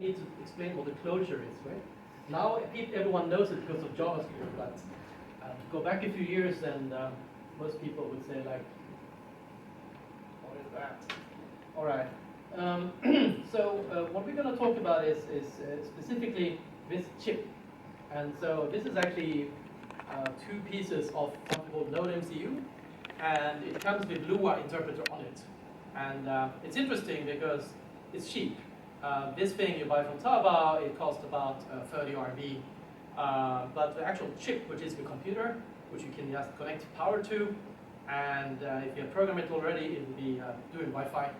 Need to explain what the closure is, right? Now everyone knows it because of JavaScript, but go back a few years and most people would say like, what is that? All right. So what we're going to talk about is specifically this chip. And so this is actually two pieces of something called Node MCU, and it comes with Lua interpreter on it. And it's interesting because it's cheap. This thing you buy from Taobao, it costs about 30 RMB. But the actual chip, which is the computer, which you can just connect power to, and if you have programmed it already, it will be doing Wi-Fi.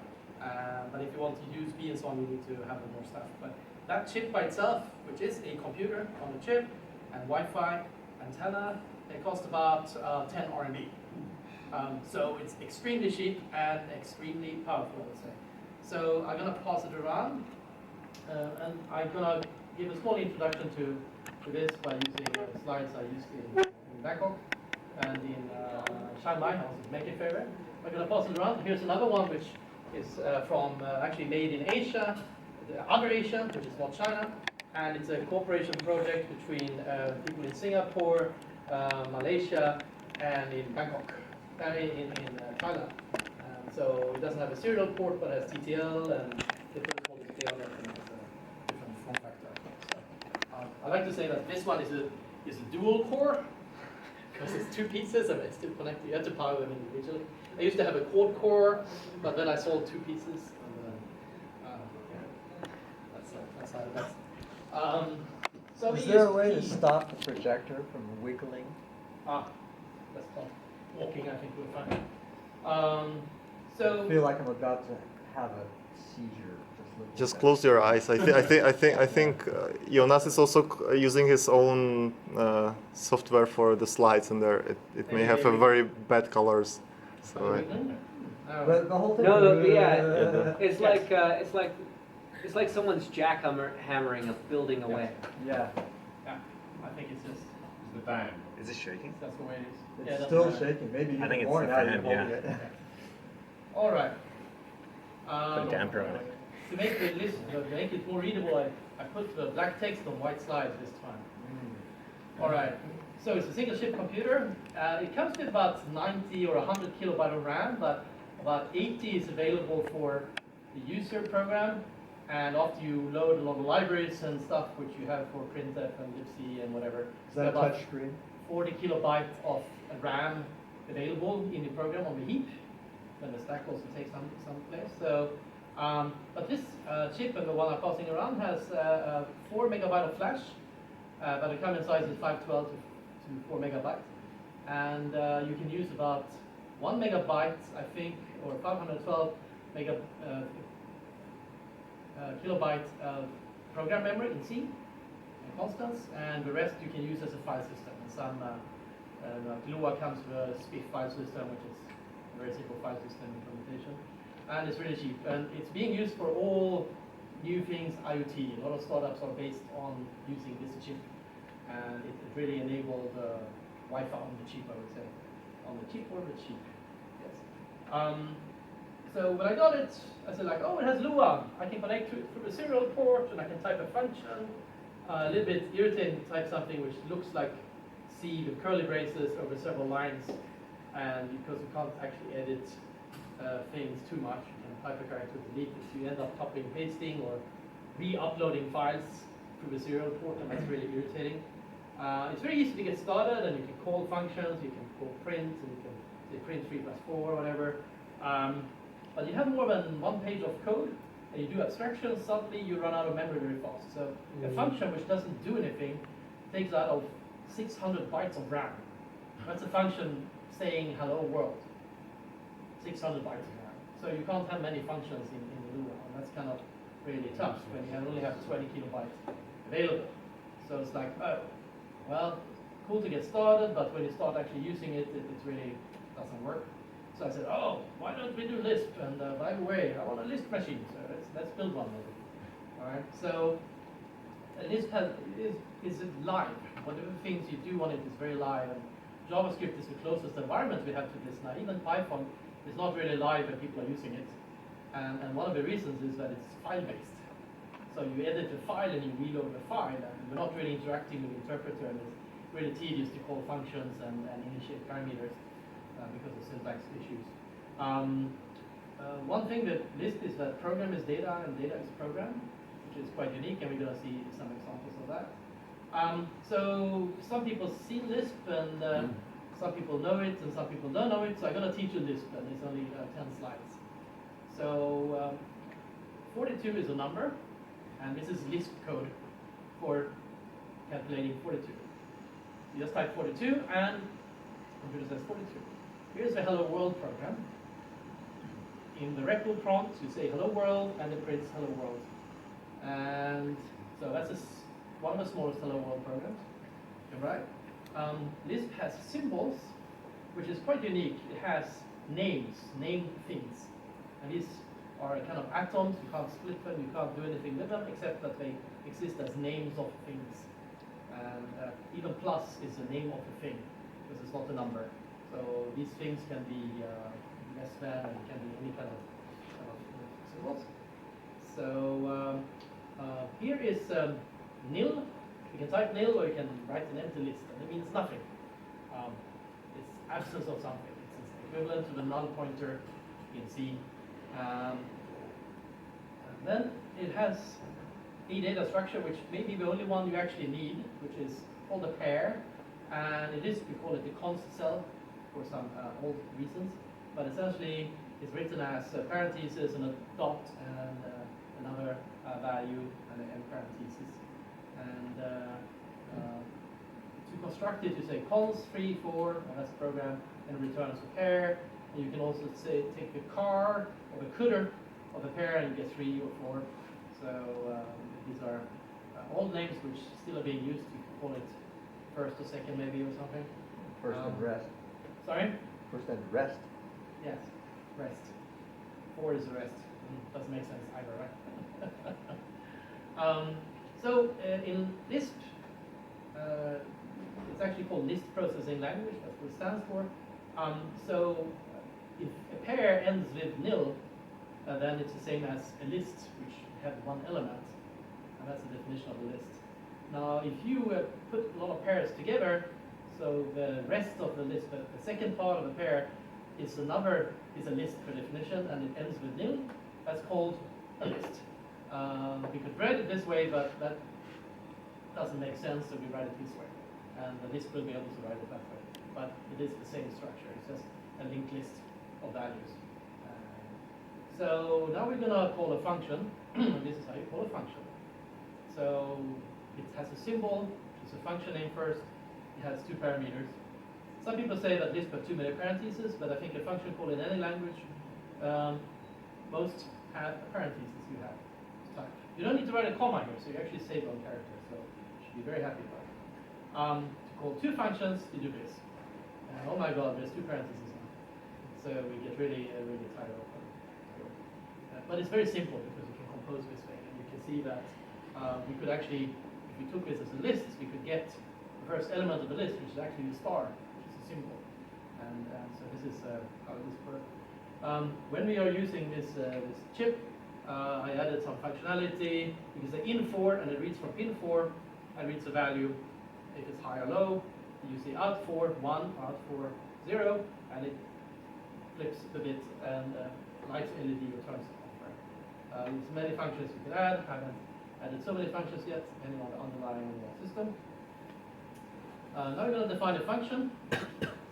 But if you want to use B and so on, you need to have more stuff. But that chip by itself, which is a computer on the chip, and Wi-Fi, antenna, it costs about 10 RMB. So it's extremely cheap and extremely powerful, I would say. So I'm going to pass it around, and I'm going to give a small introduction to this by using slides I used in Bangkok and in Chiang Mai. I was in Make It Fair. I'm going to pass it around. Here's another one which is from actually made in Asia, the other Asia, which is not China, and it's a cooperation project between people in Singapore, Malaysia, and in Bangkok, in Thailand. So it doesn't have a serial port, but has TTL and different small display on it, and has a different form factor. So, I like to say that this one is a dual core because it's two pieces and it's still connected. You have to power them individually. I used to have a quad core, but then I sold two pieces. And, yeah, that's how it is. So is there a way to stop the projector from wiggling? That's fun. Walking, I think we're fine. So I feel like I'm about to have a seizure. Just close your eyes. I think Jonas is also using his own software for the slides, and there it may have a very bad colors. So. But the whole thing. It's like someone's jackhammering a building away. Yeah. I think it's just. It's the fan. Is it shaking? That's the way it is. It's still shaking. Maybe even I think more it's now the you're fan, holding it. All right. Put a damper on it. To make the list, make it more readable, I put the black text on white slides this time. All right. So it's a single chip computer. It comes with about 90 or 100 kilobyte of RAM, but about 80 is available for the user program. And after you load a lot of libraries and stuff, which you have for printf and libc and whatever, is that a touch screen? 40 kilobytes of RAM available in the program on the heap. Then the stack also takes some place. So, but this chip and the one I'm passing around has 4 megabyte of flash, but the common size is 512 to 4 megabytes, and you can use about 1 megabyte, I think, or 512 kilobyte program memory in C and constants, and the rest you can use as a file system. And some Lua comes with a SPIF file system, which is a very simple file system implementation, and it's really cheap. And it's being used for all new things IoT. A lot of startups are based on using this chip, and it really enabled Wi-Fi on the chip, I would say, on the chip or the chip. Yes. So when I got it, I said like, oh, it has Lua. I can connect to it through a serial port, and I can type a function. A little bit irritating to type something which looks like C with curly braces over several lines, and because you can't actually edit things too much, you can type a character, delete it, so you end up copying, pasting, or re-uploading files through the serial port, and that's really irritating. It's very easy to get started, and you can call functions, you can call print, and you can say print 3+4 or whatever. But you have more than one page of code, and you do abstractions, suddenly you run out of memory very fast. So a function which doesn't do anything takes out of 600 bytes of RAM. That's a function saying hello world. 600 bytes of RAM. So you can't have many functions in Lua, and that's kind of really tough when you only have 20 kilobytes available. So it's like, oh, well, cool to get started, but when you start actually using it, it really doesn't work. So I said, oh, why don't we do Lisp? And by the way, I want a Lisp machine, so let's build one maybe. All right, so Lisp is live. Whatever things you do on it is very live, and JavaScript is the closest environment we have to this now. Even Python is not really live when people are using it. And one of the reasons is that it's file-based. So you edit the file and you reload the file, and you're not really interacting with the interpreter, and it's really tedious to call functions and initiate parameters because of syntax issues. One thing that Lisp is that program is data and data is program, which is quite unique, and we're going to see some examples of that. So some people see Lisp, and some people know it, and some people don't know it. So I'm going to teach you Lisp, and it's only 10 slides. So 42 is a number, and this is Lisp code for calculating 42. You just type 42, and computer says 42. Here's the hello world program. In the REPL prompt, you say hello world, and it prints hello world. And so that's one of the smallest hello world programs. Right? Lisp has symbols, which is quite unique. It has names, named things. And these are kind of atoms. You can't split them, you can't do anything with them, except that they exist as names of things. And even plus is the name of the thing, because it's not a number. So these things can be less than, and can be any kind of symbols. So here is nil. You can type nil, or you can write an empty list, and it means nothing. It's absence of something. It's equivalent to the null pointer in C. And then it has a data structure, which may be the only one you actually need, which is called a pair. And it is, we call it the const cell for some old reasons. But essentially, it's written as parentheses and a dot and another value and an parentheses. And to construct it, you say const 3, 4, and that's the program, and it returns a pair. And you can also say take the car or the cooter of the pair and you get 3 or 4. So these are old names which still are being used. You can call it first or second maybe or something. First and rest. Sorry? First and rest. Yes, rest. 4 is the rest. Doesn't make sense either, right? So in Lisp, it's actually called Lisp Processing Language. That's what it stands for. So if a pair ends with nil, then it's the same as a list, which has one element, and that's the definition of a list. Now, if you put a lot of pairs together, so the rest of the list, the second part of the pair, is a list per definition, and it ends with nil. That's called a list. We could write it this way, but that doesn't make sense, so we write it this way. And the list will be able to write it that way. But it is the same structure. It's just a linked list of values. So now we're going to call a function. This is how you call a function. So it has a symbol, which is a function name first. It has 2 parameters. Some people say that Lisp has too many parentheses, but I think a function call in any language, most have a parentheses you have to type. You don't need to write a comma here, so you actually save one character, so you should be very happy about it. To call 2 functions, you do this. Oh my god, there's 2 parentheses now. So we get really tired of them. But it's very simple because you can compose this way, and you can see that we could actually, if we took this as a list, we could get the first element of the list, which is actually the star, which is a symbol. And so this is how this works. When we are using this chip, I added some functionality. You can say in4, and it reads from pin4, and reads a value if it's high or low. You say out4, 1, out4, 0, and it flips the bit, and lights LED returns off. There's many functions you can add. I haven't added so many functions yet, depending on the underlying system. Now we're going to define a function.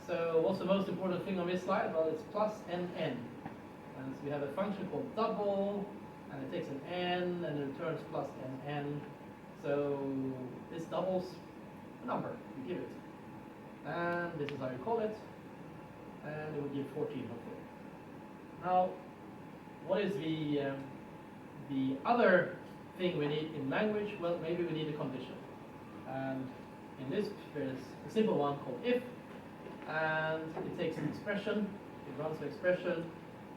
So what's the most important thing on this slide? Well, it's plus nn. And so we have a function called double, and it takes an n, and it returns plus nn. So this doubles a number you give it. And this is how you call it. And it will give 14, hopefully. Now, what is the other thing we need in language? Well, maybe we need a condition. And in Lisp, there's a simple one called if, and it takes an expression, it runs the expression.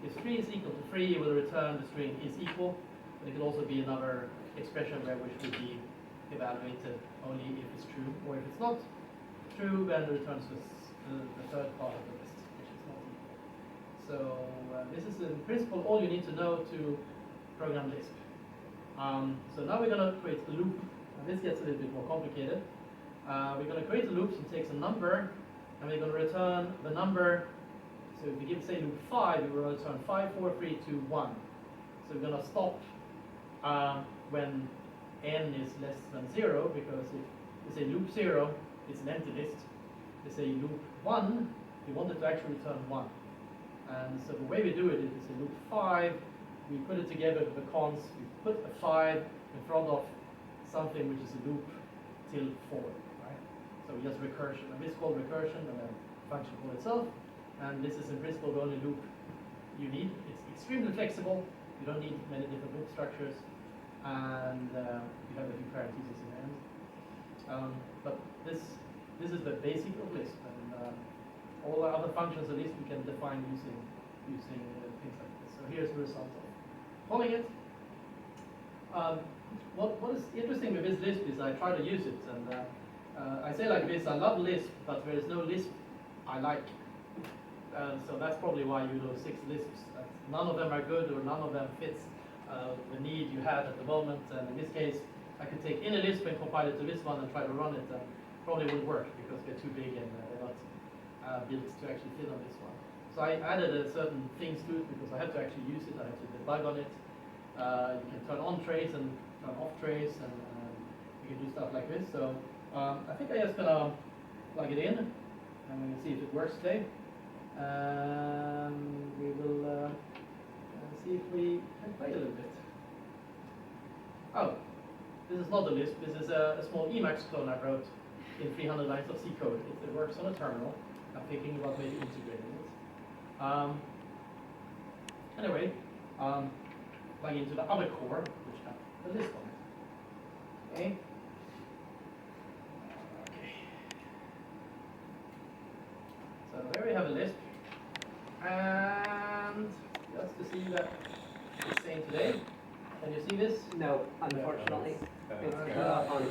If 3 is equal to 3, it will return the string is equal. But it could also be another expression where which would be evaluated only if it's true, or if it's not true, then it returns the third part of the list, which is not equal. So this is in principle all you need to know to program Lisp. So now we're going to create a loop. And this gets a little bit more complicated. We're going to create a loop that takes a number, and we're going to return the number. So if we give, say, loop 5, we will return 5, 4, 3, 2, 1. So we're going to stop when n is less than 0, because if we say loop 0, it's an empty list. We say loop 1, we want it to actually return 1. And so the way we do it is we say loop 5, we put it together with the cons, we put a 5 in front of something which is a loop till 4, right? So we just recursion, and this is called recursion, and then function call itself. And this is in principle the only loop you need. It's extremely flexible. You don't need many different loop structures, and you have a few parentheses in the end. But this is the basic of Lisp, and all the other functions of Lisp we can define using things like this. So here's the result of calling it. What is interesting with this Lisp is I try to use it, and I say like this: I love Lisp, but there is no Lisp I like. So that's probably why you know 6 Lisps. None of them are good, or none of them fits the need you have at the moment. And in this case, I could take any Lisp and compile it to this one and try to run it, and probably wouldn't work because they're too big and they're not built to actually fit on this one. So I added certain things to it because I have to actually use it. I have to debug on it. You can turn on trace and turn off trace, and you can do stuff like this. So I think I'm just gonna plug it in, and we're gonna see if it works today. We will see if we can play a little bit. Oh, this is not a Lisp. This is a small Emacs clone I wrote in 300 lines of C code. It works on a terminal. I'm thinking about maybe integrating it. Anyway, plug into the other core, which has the Lisp on it. Okay. So there we have a Lisp. And just to see that it's saying today. Can you see this? No, unfortunately. It's cut off on.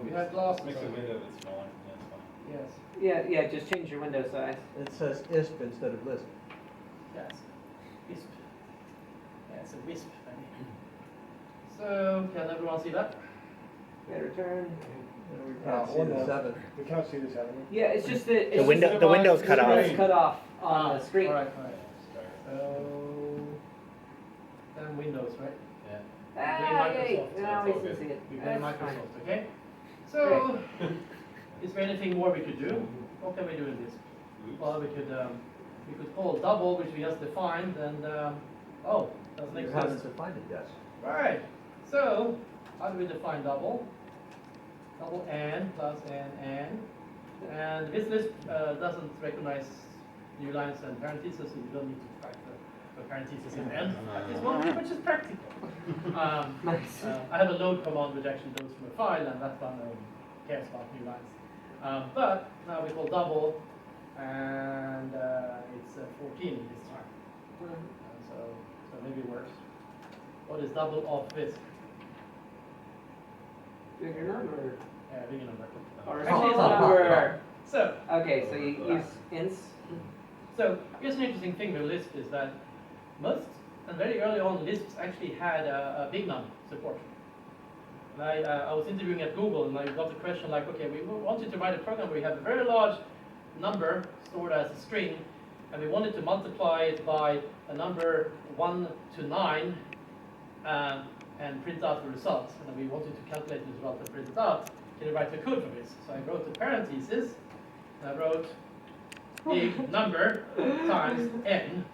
We have glasses. Makes the on. window a bit smaller. That's fine. Yes. Yeah, just change your window size. It says ISP instead of Lisp. Yes. Wisp. Yeah, it's a wisp. So can everyone see that? Better turn. We can't see the 7. We can't see this happening. Yeah, it's just that it's The window's cut off. It's cut off on the screen. All right. So then Windows, right? Yeah. Ah, yay! Microsoft, Now so we it's all can good. see it. We blame That's fine. Microsoft, okay? So is there anything more we could do? What can we do in this? Well, we could call double, which we just defined, and oh, doesn't You haven't exist. defined it yet. Right. So how do we define double? Double n plus n. And this list doesn't recognize new lines and parentheses, so you don't need to write the parentheses in the end. This one, which is practical. Nice. I have a load command which actually loads from a file, and that one cares about new lines. But now we call double, and it's 14 this time. So maybe it works. What is double of this? Bigger number. Bigger number. Or a Actually, it's small not. number. So, Okay, so you use ints. so here's an interesting thing with Lisp is that most and very early on Lisps actually had a big number support. And I was interviewing at Google, and I got the question like, okay, we wanted to write a program where we have a very large number stored as a string, and we wanted to multiply it by a number 1 to 9 and print out the result. And then we wanted to calculate the result and print it out. Can you write the code for this? So I wrote the parentheses, and I wrote big number times n,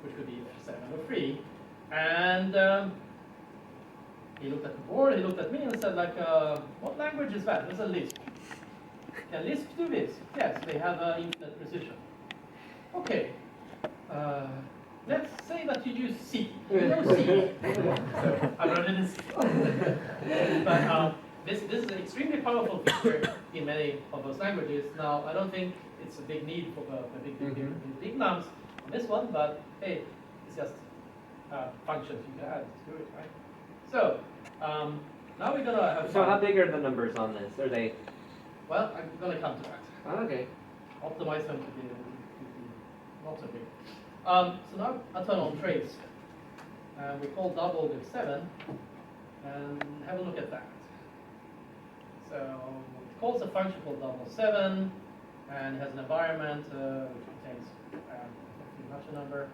which could be 7 or 3. And he looked at the board, he looked at me and said like, what language is that? It's a Lisp. Can Lisp do this? Yes, they have infinite precision. Okay. Let's say that you use C. You know C. So I wrote it in C. But this is an extremely powerful feature in many of those languages. Now, I don't think it's a big need for big nums on this one, but hey, it's just functions you can add to it, right? So now we're gonna have. So how big are the numbers on this? Are they? Well, I'm gonna come to that. Oh, okay. Optimize them to be not so big. So now I turn on trace. We call double with 7, and have a look at that. So it calls a function called double 7, and it has an environment which contains a Fibonacci number,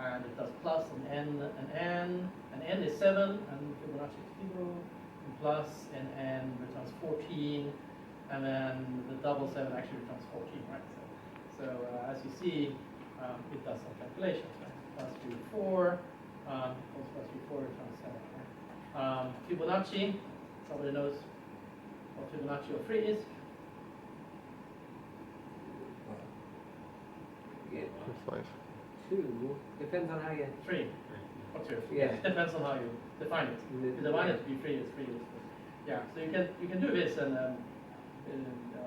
and it does plus and n is 7, and Fibonacci is 0, and plus and n returns 14, and then the double 7 actually returns 14, right? So as you see, it does some calculations, right? Plus 3, 4, also plus 3, 4 returns 7, right? Fibonacci, somebody knows what Fibonacci of 3 is? Yeah. 5. 2 depends on how you. 3. What's yours? Yeah. It depends on how you define it. If you define it to be 3, it's 3. Yeah, so you can do this, and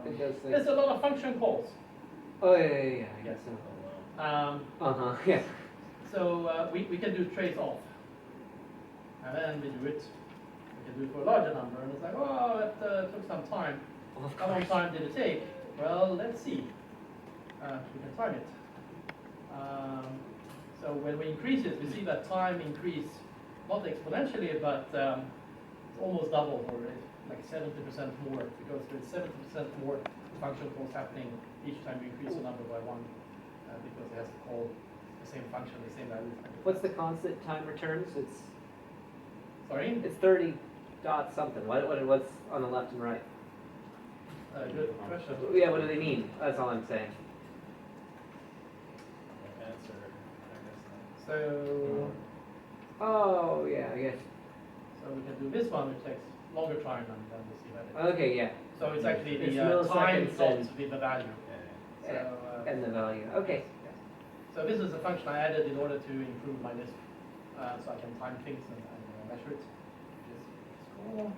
It does things. there's a lot of function calls. Oh yeah, I guess so. Yeah. So we can do trace off, and then we do it. We can do it for a larger number, and it's like, oh, it took some time. Of How long course. time did it take? Well, let's see. We can time it. So when we increase it, we see that time increase, not exponentially, but it's almost double, or it's like 70% more, because there's 70% more function calls happening each time you increase the number by 1, because it has to call the same function, the same value. What's the constant time returns? Sorry? It's 30 dot something. What's on the left and right? Good question. Yeah, what do they mean? That's all I'm saying. Answer, I guess. So, Oh yeah, I guess. so we can do this one, which takes longer time, and then we see that. Okay, yeah. So it's actually It's the time milliseconds dot and- with the value. Yeah, So, And the value. Okay. yes. So this is a function I added in order to improve my list, so I can time things and measure it. Which is cool.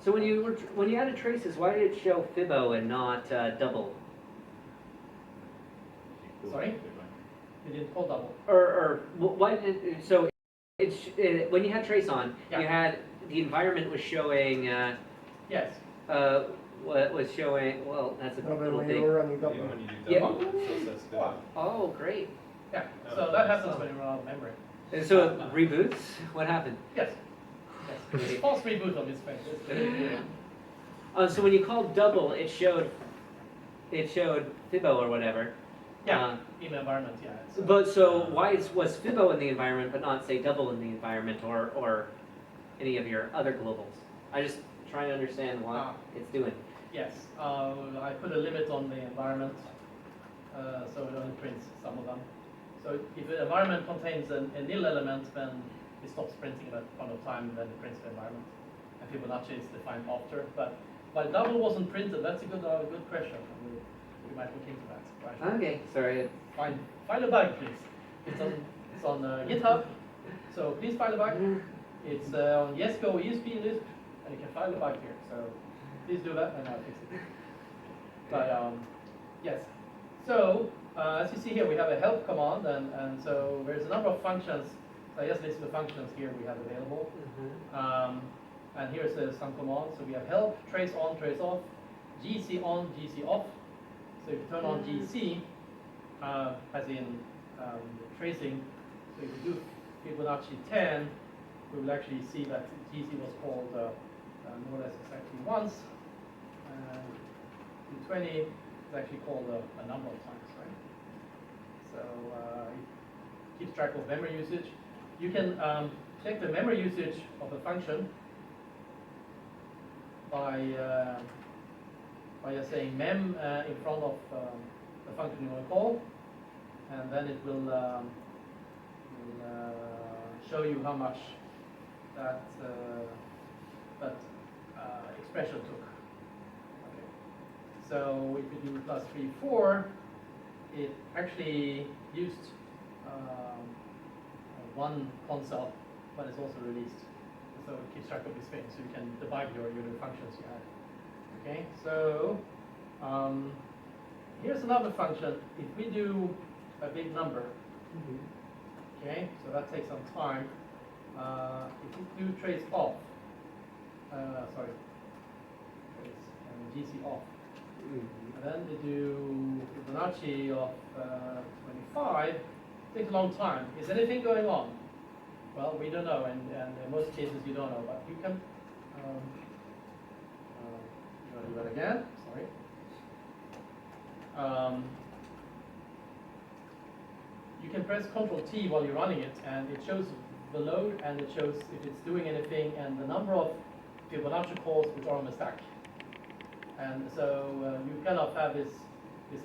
So when you added traces, why did it show Fibo and not double? Sorry? You didn't call double. Or why did so? When you had trace on, Yeah. you had the environment was showing. Yes. What was showing? Well, that's a No, but little when thing. you were running Even double. when you do Yeah. double, it still says fit. Wow. Oh, great. Yeah. So that happens when you run out of memory. And so it reboots. What happened? Yes. Yes. It's false reboot on this page. It's very weird. So when you called double, it showed Fibo or whatever. Yeah. In the environment, yeah. It's, But so why was Fibo in the environment, but not say double in the environment or any of your other globals? I just trying to understand what Ah. it's doing. yes. I put a limit on the environment, so it only prints some of them. So if the environment contains a nil element, then it stops printing at that point of time, and then it prints the environment. And Fibonacci is defined after. But why double wasn't printed? That's a good question. We might look into that. Right. Okay, sorry. Find a bug, please. It's on GitHub. So please find a bug. It's on YesGo ESP LISP, and you can find a bug here. So please do that, and I'll fix it. But yes. So as you see here, we have a help command, and so there's a number of functions. So I just listed the functions here we have available. And here's some commands. So we have help, trace on, trace off, GC on, GC off. So if you turn on GC, as in tracing, so if you do Fibonacci 10, we will actually see that GC was called more or less exactly once. And 20 is actually called a number of times, right? So it keeps track of memory usage. You can check the memory usage of a function by just saying mem in front of the function you want to call, and then it will show you how much that expression took. Okay. So if you do plus 3, 4, it actually used one console, but it's also released. So it keeps track of these things, so you can debug your functions you have. Okay, so here's another function. If we do a big number, okay, so that takes some time. If we do trace off, sorry, trace and GC off, and then we do Fibonacci of 25, it takes a long time. Is anything going on? Well, we don't know, and in most cases you don't know, but you can. Do that again. Sorry. You can press Ctrl T while you're running it, and it shows the load, and it shows if it's doing anything, and the number of Fibonacci calls which are on the stack. And so you kind of have this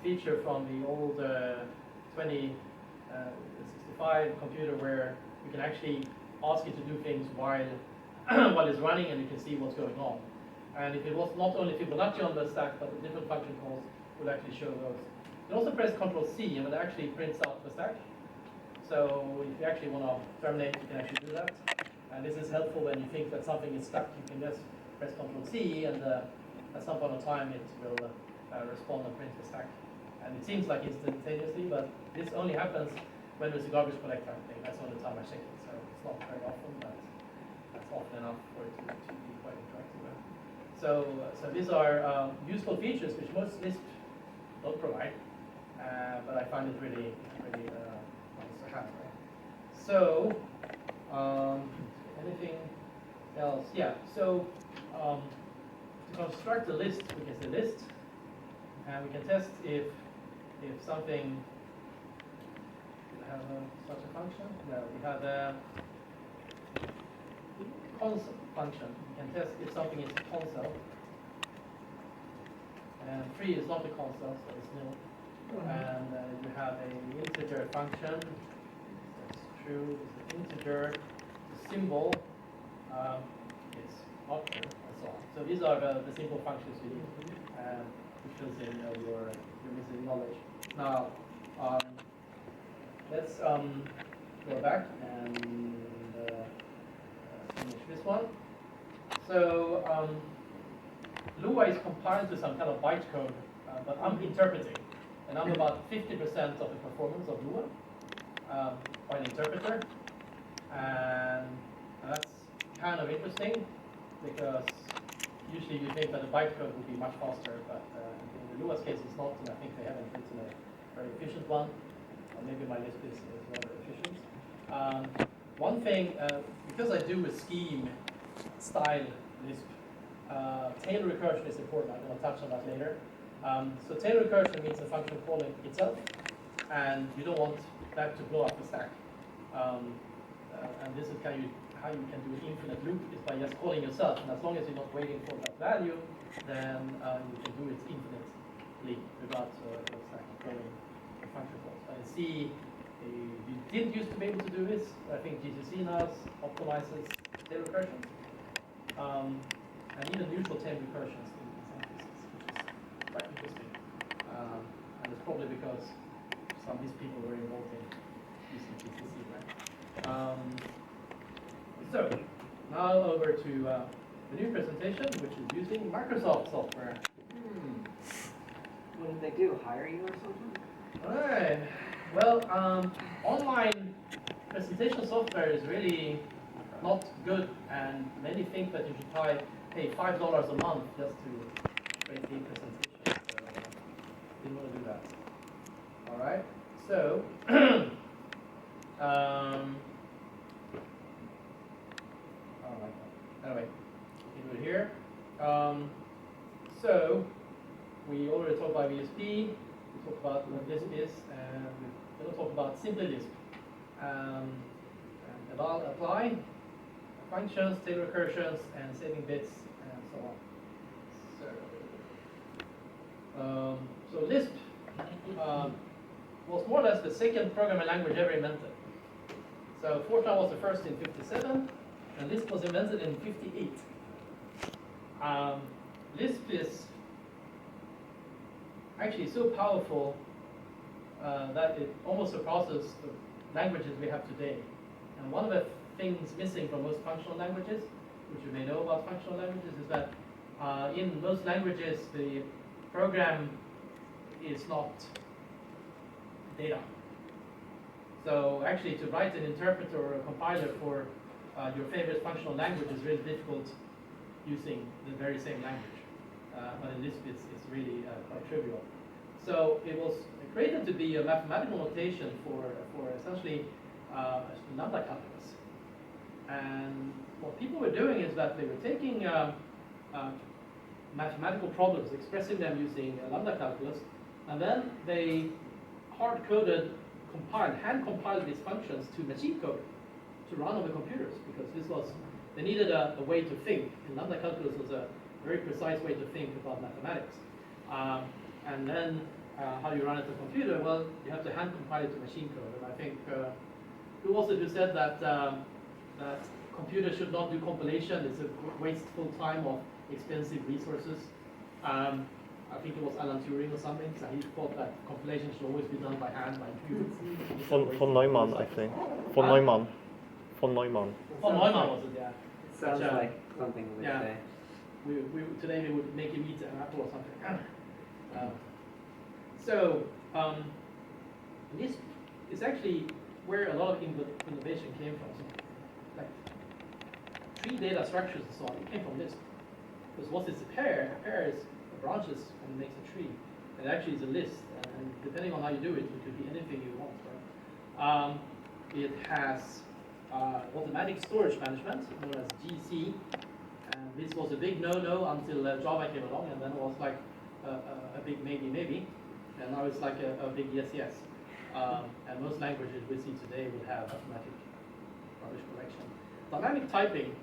feature from the old 2065 computer where you can actually ask it to do things while while it's running, and you can see what's going on. And if it was not only Fibonacci on the stack, but the different function calls will actually show those. You can also press Ctrl C, and it actually prints out the stack. So if you actually want to terminate, you can actually do that. And this is helpful when you think that something is stuck. You can just press Ctrl C, and at some point in time, it will respond and print the stack. And it seems like instantaneously, but this only happens when there's a garbage collector thing. That's the only time I check it. So it's not very often, but that's often enough for it to be quite interactive. So these are useful features which most Lisp don't provide, but I find it really nice to have. Right? So anything else? Yeah. So to construct a list, we can say list, and we can test if something. We have such a function. No, we have a console function. We can test if something is a console. And 3 is not a console, so it's nil. And you have an integer function. That's true. It's an integer. The symbol is option, and so on. So these are the simple functions you need, which fills in your missing knowledge. Now, let's go back and finish this one. So Lua is compiled to some kind of bytecode, but I'm interpreting, and I'm about 50% of the performance of Lua by an interpreter, and that's kind of interesting because usually you think that the bytecode would be much faster, but in the Lua's case it's not, and I think they haven't written a very efficient one. Maybe my Lisp is rather efficient. One thing, because I do a scheme style Lisp, tail recursion is important. I'm going to touch on that later. So tail recursion means a function calling itself, and you don't want that to blow up the stack. And this is how you can do an infinite loop, is by just calling yourself. And as long as you're not waiting for that value, then you can do it infinitely without the stack calling the function calls. And C, you did used to be able to do this. I think GCC now optimizes tail recursion. And even neutral tail recursions in some cases, which is quite interesting. And it's probably because some of these people were involved in using GCC, right? So, now over to the new presentation, which is using Microsoft software. What did they do? Hire you or something? All right. Well, online presentation software is really not good, and many think that you should pay $5 a month just to create the presentation. So, didn't want to do that. All right. So, anyway, we do it here. So, we already talked about ESP. We talked about what Lisp is, and we're going to talk about simply Lisp. And about apply, functions, tail recursions, and saving bits, and so on. So Lisp was more or less the second programming language ever invented. So Fortran was the first in '57, and Lisp was invented in '58. Lisp is actually so powerful that it almost surpasses the languages we have today. And one of the things missing from most functional languages, which you may know about functional languages, is that in most languages the program is not data. So actually to write an interpreter or a compiler for your favorite functional language is really difficult using the very same language. But in Lisp it's really quite trivial. So it was created to be a mathematical notation for essentially lambda calculus. And what people were doing is that they were taking mathematical problems, expressing them using lambda calculus, and then they hard-coded, hand-compiled these functions to machine code to run on the computers, because they needed a way to think, and lambda calculus was a very precise way to think about mathematics. And then how do you run it on a computer? Well, you have to hand-compile it to machine code, and I think who was it who said that that computers should not do compilation? It's a wasteful time of expensive resources. I think it was Alan Turing or something. So he thought that compilation should always be done by hand, by humans. Von Neumann, I think. Von Neumann. Von Neumann. Von Neumann was it? Yeah. It sounds Which, like something we would yeah. say. Today we would make him eat an apple or something. LISP is actually where a lot of innovation came from. So, like tree data structures and so on, it came from LISP. Because what is a pair? A pair is branches and makes a tree. It actually is a list, and depending on how you do it, it could be anything you want. Right? It has automatic storage management, known as GC. And this was a big no-no until Java came along, and then it was like a big maybe, and now it's like a big yes. And most languages we see today will have automatic rubbish collection. Dynamic typing,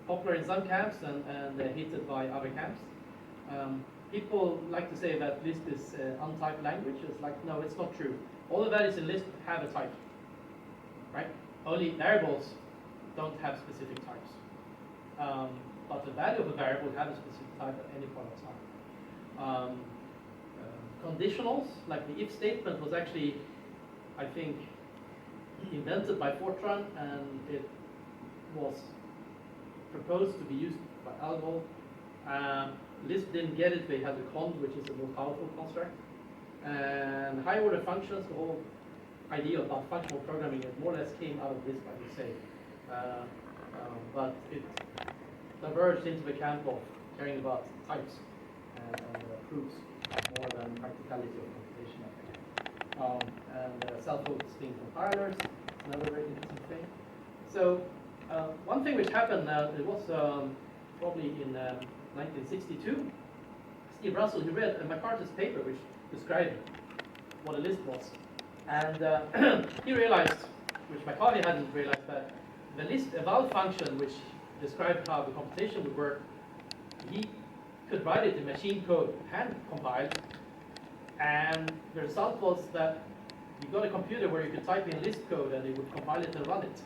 popular in some camps and hated by other camps. People like to say that Lisp is untyped language. It's like, no, it's not true. All the values in Lisp have a type, right? Only variables don't have specific types. But the value of a variable has a specific type at any point of time. Conditionals, like the if statement, was actually, I think, invented by Fortran, and it was proposed to be used by Algol. Lisp didn't get it. They had the cond, which is a more powerful construct. And high order functions, the whole idea about functional programming, it more or less came out of Lisp, I would say. But it diverged into the camp of caring about types and proofs more than practicality of computation, I think. And self-hosting compilers, another very interesting thing. So one thing which happened, it was probably in 1962, Steve Russell, he read McCarthy's paper which described what a Lisp was. And he realized, which McCarthy hadn't realized, that the Lisp eval function, which described how the computation would work, he could write it in machine code, hand compiled, and the result was that you got a computer where you could type in Lisp code and it would compile it and run it.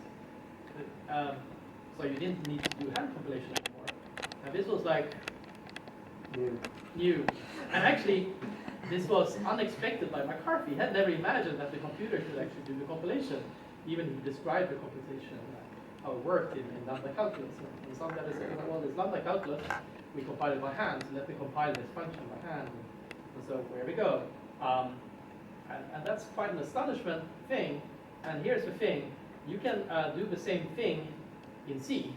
So you didn't need to do hand compilation anymore. And this was like new. And actually, this was unexpected by McCarthy. He had never imagined that the computer could actually do the compilation. Even he described the computation, how it worked in lambda calculus. And some guys said, well, it's lambda calculus, we compile it by hand, so let me compile this function by hand. And so there we go. And that's quite an astonishment thing. And here's the thing. You can do the same thing in C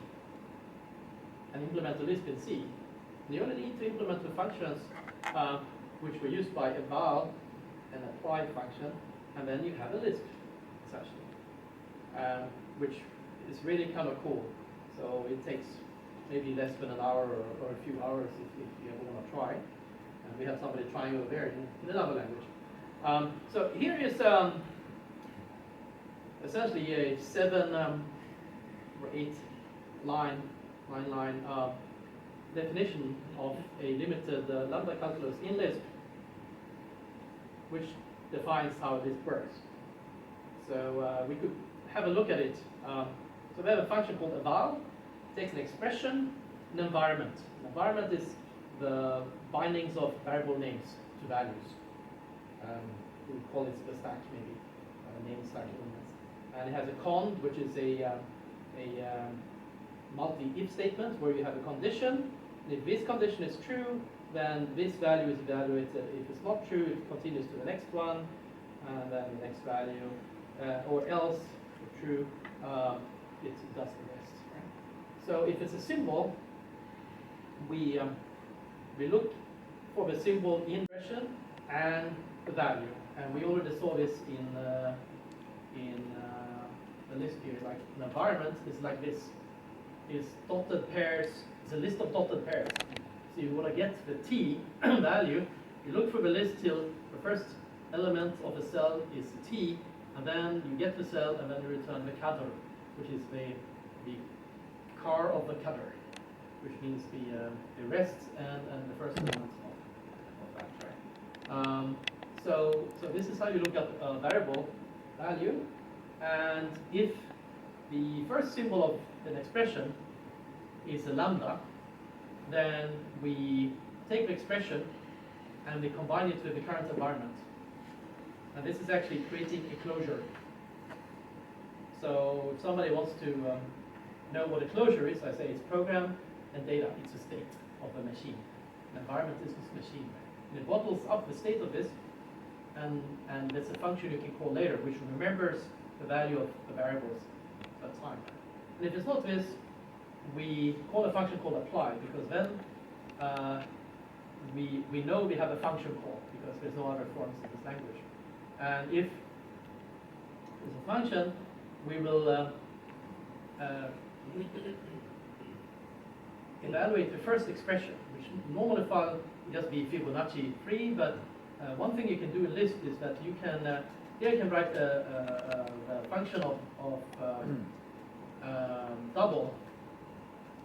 and implement the Lisp in C. And you only need to implement the functions which were used by eval and apply function, and then you have a Lisp, essentially, which is really kind of cool. So it takes maybe less than an hour or a few hours if you ever want to try. And we have somebody trying over there in another language. So here is essentially a 7 or 8 line definition of a limited lambda calculus in Lisp, which defines how Lisp works. So we could have a look at it. So we have a function called eval. It takes an expression, an environment. An environment is the bindings of variable names to values. We would call it the stack, maybe, name stack elements. And it has a cond, which is a multi-if statement where you have a condition. And if this condition is true, then this value is evaluated. If it's not true, it continues to the next one, and then the next value. Or else, if true, it does the rest. Right? So if it's a symbol, we look for the symbol in expression and the value. And we already saw this in the the list here. Like an environment is like this. Is dotted pairs. It's a list of dotted pairs. So you want to get the t value. You look for the list till the first element of the cell is t, and then you get the cell, and then you return the cadre, which is the car of the cadre, which means the rest and the first element of that, right? So this is how you look up a variable value, and if the first symbol of an expression is a lambda, then we take the expression and we combine it with the current environment. And this is actually creating a closure. So if somebody wants to know what a closure is, I say it's program and data. It's a state of the machine. The environment is this machine. And it bottles up the state of this, and it's a function you can call later, which remembers the value of the variables at time. And if it's not this, we call a function called apply, because then we know we have a function call, because there's no other forms in this language. And if there's a function, we will evaluate the first expression, which normally will just be Fibonacci 3, but one thing you can do in Lisp is that you can, here you can write a function of double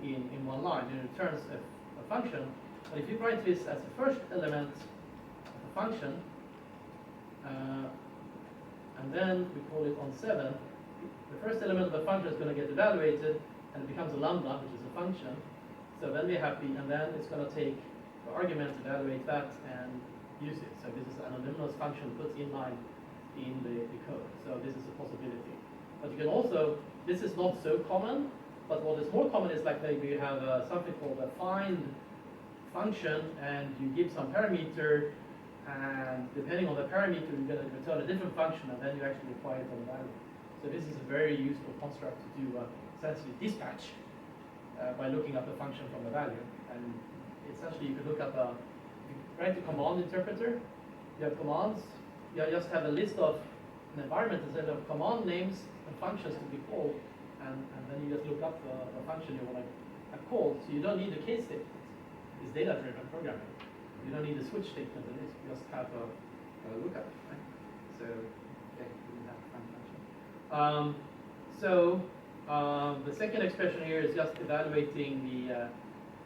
in one line. It returns a function. But if you write this as the first element of the function, and then we call it on 7, the first element of the function is going to get evaluated, and it becomes a lambda, which is a function. So then we're happy, and then it's going to take the argument, evaluate that, and use it. So this is an anonymous function put in line in the code. So this is a possibility. But you can also, this is not so common, but what is more common is like maybe you have something called a find function, and you give some parameter, and depending on the parameter, you're going to return a different function, and then you actually apply it on the value. So this is a very useful construct to do essentially dispatch by looking up the function from the value. And essentially you could look up you write the command interpreter, you have commands, you just have a list of an environment instead of command names and functions to be called, and then you just look up the function you want to have called. So you don't need a case statement. It's data-driven programming. You don't need a switch statement in this. You just have a lookup, right? So okay, we have a find function. The second expression here is just evaluating the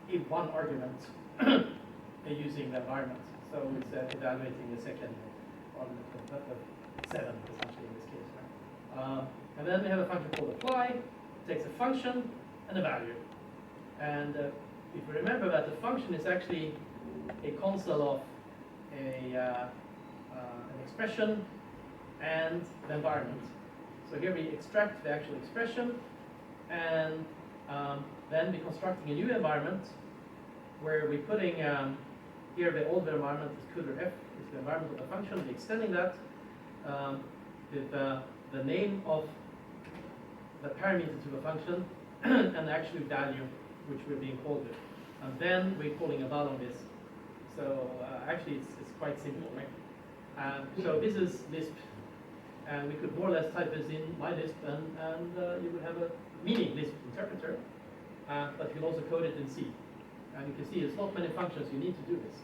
if one argument using the environment. So it's evaluating the second argument, the 7 essentially in this case, right? And then we have a function called apply. It takes a function and a value. And if you remember that the function is actually a console of an expression and the environment. So here we extract the actual expression, and then we're constructing a new environment where we're putting here the old environment is CUDR F, is the environment of the function. We're extending that with the name of the parameter to the function and the actual value which we're being called with. And then we're calling a val on this. So actually it's quite simple, right? So this is Lisp, and we could more or less type this in my Lisp, and you would have a mini Lisp interpreter, but you can also code it in C. And you can see it's not many functions you need to do this.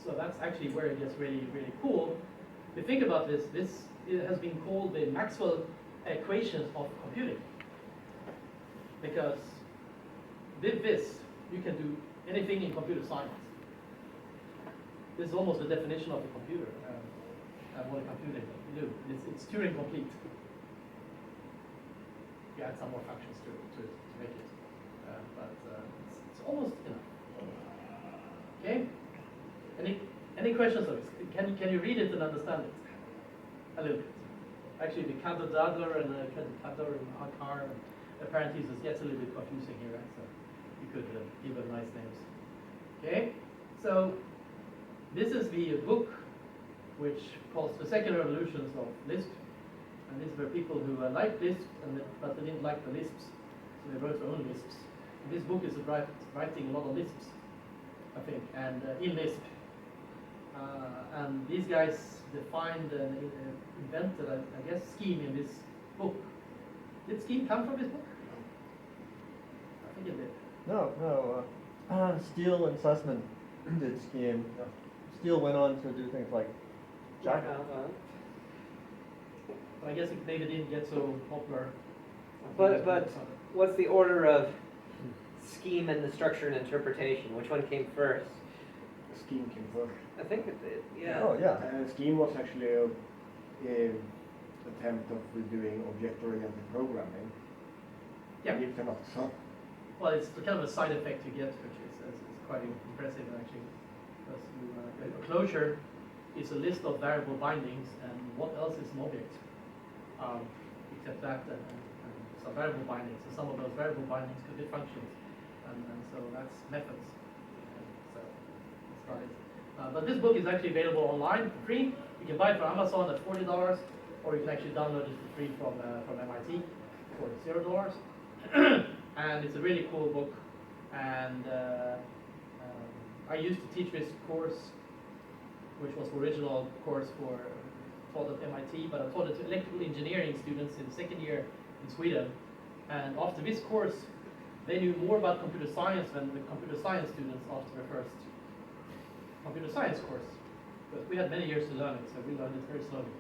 So that's actually where it gets really, really cool. If you think about this, it has been called the Maxwell equations of computing. Because with this, you can do anything in computer science. This is almost the definition of the computer, what a computer can do. It's Turing complete. You add some more functions to it to make it. But it's almost enough. Okay? Any questions of this? Can you read it and understand it? A little bit. Actually, the Cadre Dadler and the Cadre and Akar and the parentheses gets a little bit confusing here, right? So you could give them nice names. Okay? So this is the book which calls The Second Revolutions of Lisp. And these were people who liked Lisp, but they didn't like the Lisps. So they wrote their own Lisps. And this book is writing a lot of Lisps, I think, and in Lisp. And these guys defined and invented, I guess, scheme in this book. Did scheme come from this book? I think it did. No. Steele and Sussman did scheme. Steele went on to do things like Java. But I guess it maybe didn't get so popular. But what's the order of scheme and the structure and interpretation? Which one came first? Scheme came first. I think it did. Yeah. Oh yeah. Scheme was actually a attempt of doing object-oriented programming. Yeah. Believe it or not. So, Well, it's the kind of a side effect you get, which is it's quite impressive actually. Because a closure is a list of variable bindings, and what else is an object? Except that and some variable bindings. And some of those variable bindings could be functions, and so that's methods. So that's about it. But this book is actually available online for free. You can buy it from Amazon at $40, or you can actually download it for free from MIT for $0. And it's a really cool book. And I used to teach this course, which was the original course for taught at MIT, but I taught it to electrical engineering students in second year in Sweden. And after this course, they knew more about computer science than the computer science students after the first computer science course. Because we had many years to learn it, so we learned it very slowly.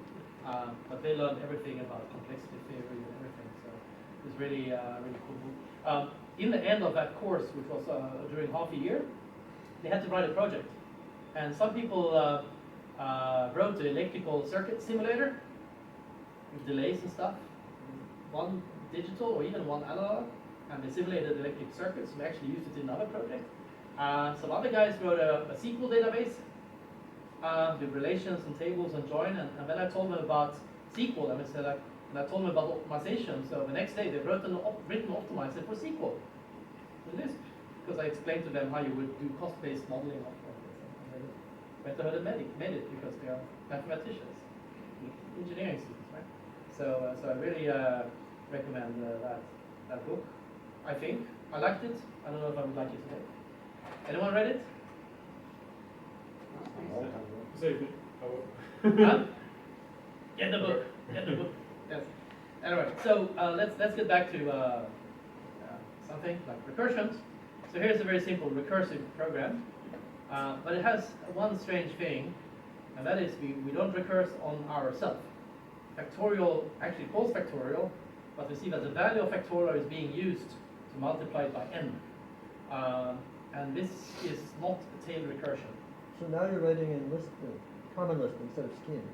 But they learned everything about complexity theory and everything. So it was really, really cool book. In the end of that course, which was during half a year, they had to write a project. And some people wrote the electrical circuit simulator with delays and stuff. One digital or even one analog. And they simulated electric circuits. We actually used it in another project. Some other guys wrote a SQL database with relations and tables and join. And then I told them about SQL, and I told them about optimization. So the next day they wrote a written optimizer for SQL with LISP, because I explained to them how you would do cost-based modeling of this. And they went ahead and made it because they are mathematicians, engineering students, right? So I really recommend that book. I think I liked it. I don't know if I would like it today. Anyone read it? Huh? Get the book. Get the book. Yes. Anyway, so let's get back to something like recursions. So here's a very simple recursive program, but it has one strange thing, and that is we don't recurse on ourselves. Factorial actually calls factorial, but we see that the value of factorial is being used to multiply it by n. And this is not a tail recursion. So now you're writing in Lisp, common Lisp instead of scheme.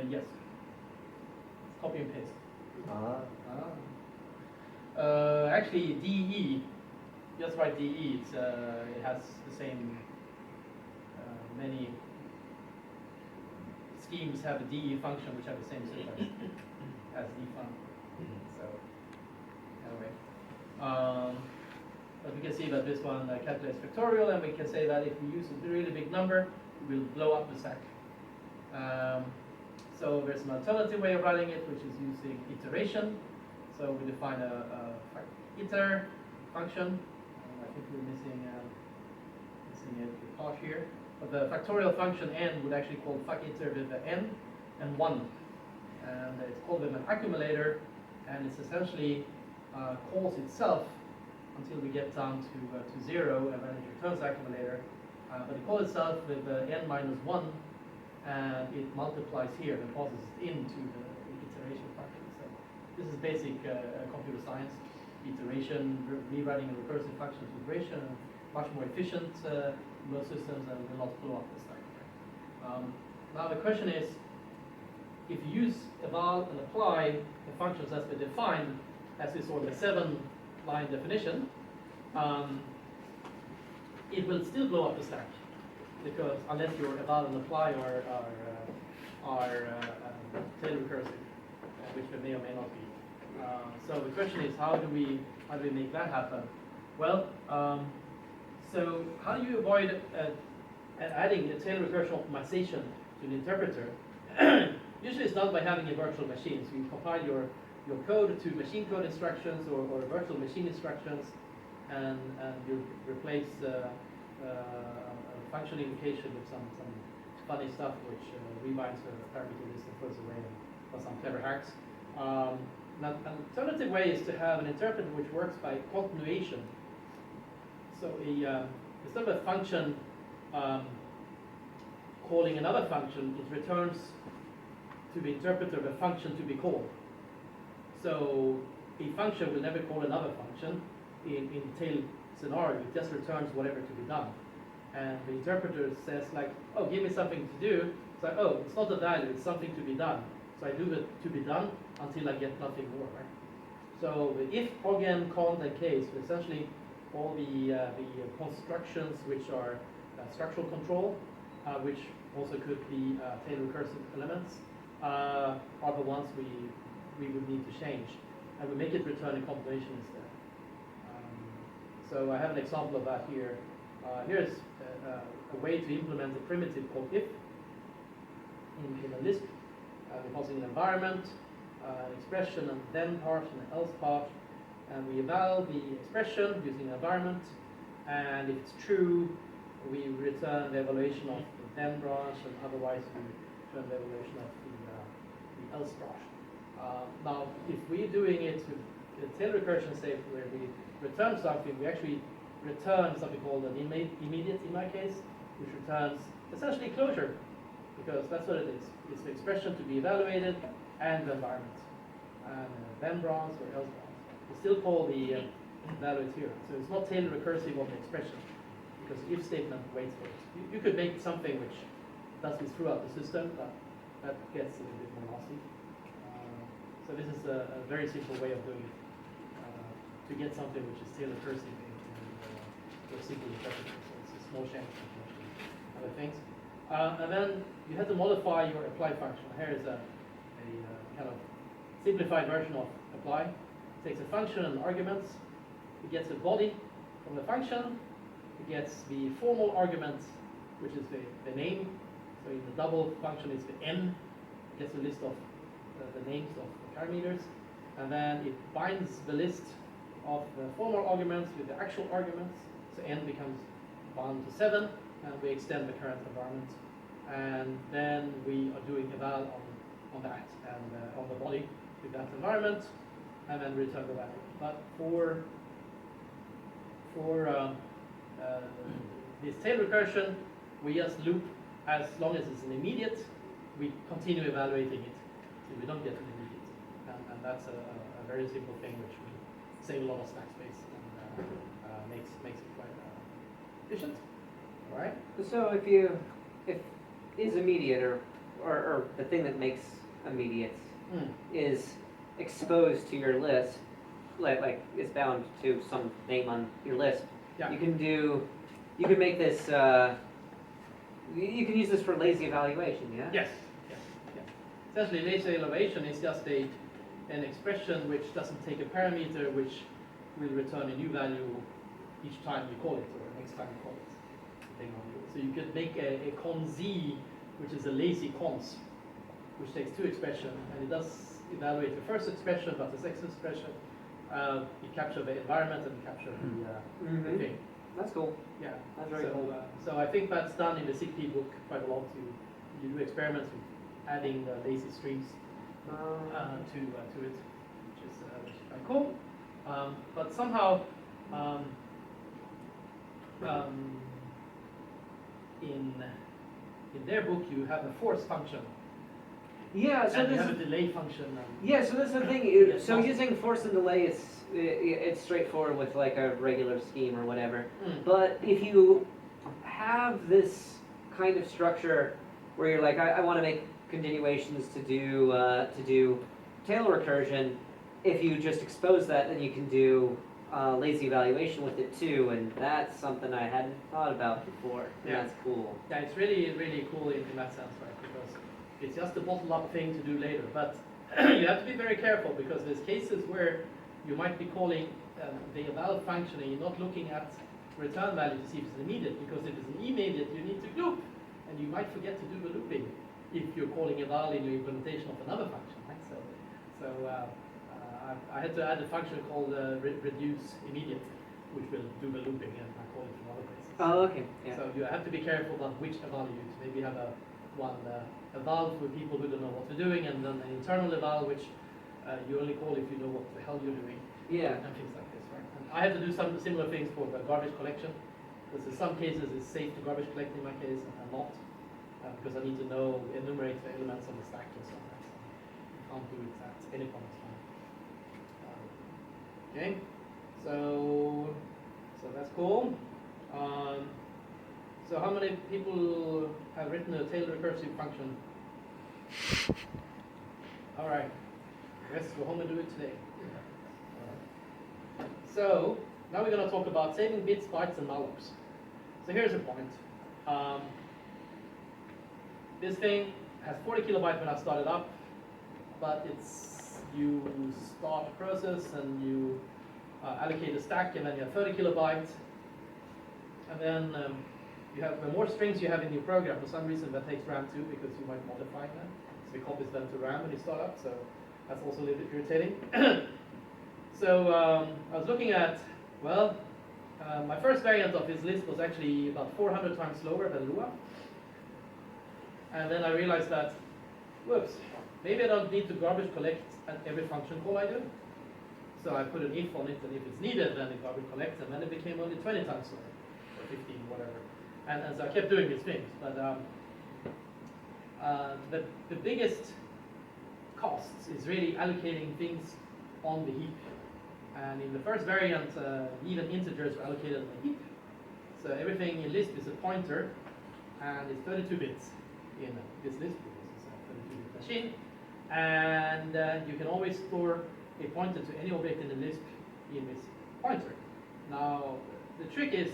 Yes. Copy and paste. Actually, DE, just write DE. It has the same, many schemes have a DE function which have the same syntax as defun. So, anyway. But we can see that this one calculates factorial, and we can say that if we use a really big number, it will blow up the stack. So there's an alternative way of writing it, which is using iteration. So we define a iter function. I think we're missing a part here. But the factorial function n would actually call faciter with the n and 1. And it's called with an accumulator, and it's essentially calls itself until we get down to 0, and then it returns the accumulator. But it calls itself with n minus 1, and it multiplies here and passes it into the iteration function. So this is basic computer science, iteration, rewriting a recursive function to iteration, much more efficient in most systems, and will not blow up the stack. Now the question is, if you use eval and apply the functions as we defined, as we saw in the 7-line definition, it will still blow up the stack, because unless your eval and apply are tail recursive, which they may or may not be. So the question is, how do we make that happen? Well, so how do you avoid adding a tail recursion optimization to the interpreter? Usually it's done by having a virtual machine. So you compile your code to machine code instructions or virtual machine instructions, and you replace function invocation with some funny stuff which rebinds a parameter list and throws away or some clever hacks. An alternative way is to have an interpreter which works by continuation. So instead of a function calling another function, it returns to the interpreter of a function to be called. So a function will never call another function in tail scenario. It just returns whatever to be done. And the interpreter says like, oh, give me something to do. It's like, oh, it's not a value, it's something to be done. So I do the to be done until I get nothing more, right? So the if, again, cont, and case, essentially all the constructions which are structural control, which also could be tail recursive elements, are the ones we would need to change. And we make it return a combination instead. So I have an example of that here. Here's a way to implement a primitive called if in a Lisp. We're passing an environment, an expression, and then part, and an else part. And we eval the expression using the environment. And if it's true, we return the evaluation of the then branch, and otherwise we return the evaluation of the else branch. Now, if we're doing it with the tail recursion state where we return something, we actually return something called an immediate in my case, which returns essentially closure, because that's what it is. It's the expression to be evaluated and the environment. And then branch or else branch. We still call the value here. So it's not tail recursive of the expression, because the if statement waits for it. You could make something which does this throughout the system, but that gets a little bit more nasty. So this is a very simple way of doing it, to get something which is tail recursive in a simple interpreter. So it's a small change compared to other things. And then you have to modify your apply function. Here is a kind of simplified version of apply. It takes a function and arguments. It gets a body from the function. It gets the formal argument, which is the name. So in the double function it's the n. It gets a list of the names of the parameters. And then it binds the list of the formal arguments with the actual arguments. So n becomes bound to 7, and we extend the current environment. And then we are doing eval on that and on the body with that environment, and then return the value. But for this tail recursion, we just loop as long as it's an immediate. We continue evaluating it till we don't get an immediate, and that's a very simple thing which will save a lot of stack space and makes it quite efficient. All right. So if is immediate or the thing that makes immediate is exposed to your list, like is bound to some name on your list, Yeah. you can make this. You can use this for lazy evaluation, yeah? Yes. Essentially, lazy evaluation is just an expression which doesn't take a parameter which will return a new value each time you call it, or next time you call it. Depending on you. So you could make a con z, which is a lazy cons, which takes two expressions, and it does evaluate the first expression, but the second expression, it captures the environment and captures the thing. That's cool. Yeah, That's very cool. So I think that's done in the CP book quite a lot. You do experiments with adding the lazy strings to it, which is quite cool. But somehow in their book you have a force function. Yeah, so and you this have a delay function. yeah, so that's the thing. Yes, So awesome. using force and delay it's straightforward with like a regular scheme or whatever. Mm. But if you have this kind of structure where you're like, I want to make continuations to do tail recursion, if you just expose that, then you can do lazy evaluation with it too, and that's something I hadn't thought about before. And Yeah. that's cool. Yeah, it's really, really cool in that sense, right? Because it's just a bottle-up thing to do later. But you have to be very careful, because there's cases where you might be calling the eval function and you're not looking at return value to see if it's immediate, because if it's an immediate, you need to loop, and you might forget to do the looping if you're calling eval in your implementation of another function, right? So I had to add a function called reduce immediate, which will do the looping, and I call it from other places. Oh, okay. Yeah. So you have to be careful about which eval you use. Maybe you have a eval for people who don't know what they're doing, and then an internal eval which you only call if you know what the hell you're doing, Yeah. and things like this, right? And I have to do some similar things for the garbage collection, because in some cases it's safe to garbage collect in my case, and not, because I need to know, enumerate the elements on the stack and so on. So you can't do it at any point in time. Okay, so that's cool. So how many people have written a tail recursive function? All right, let's go home and do it today. So now we're going to talk about saving bits, bytes, and mallocs. So here's the point. This thing has 40 kilobytes when I start it up, but you start a process and you allocate a stack, and then you have 30 kilobytes, and then you have the more strings you have in your program. For some reason that takes RAM too, because you might modify them. So it copies them to RAM when you start up, so that's also a little bit irritating. So I was looking at, well, my first variant of this list was actually about 400 times slower than Lua. And then I realized that, whoops, maybe I don't need to garbage collect at every function call I do. So I put an if on it, and if it's needed, then it garbage collects, and then it became only 20 times slower, or 15, whatever. And so I kept doing these things. But the biggest costs is really allocating things on the heap. And in the first variant, even integers were allocated on the heap. So everything in Lisp is a pointer, and it's 32 bits in this Lisp, because it's a 32-bit machine. And you can always store a pointer to any object in the Lisp in this pointer. Now, the trick is,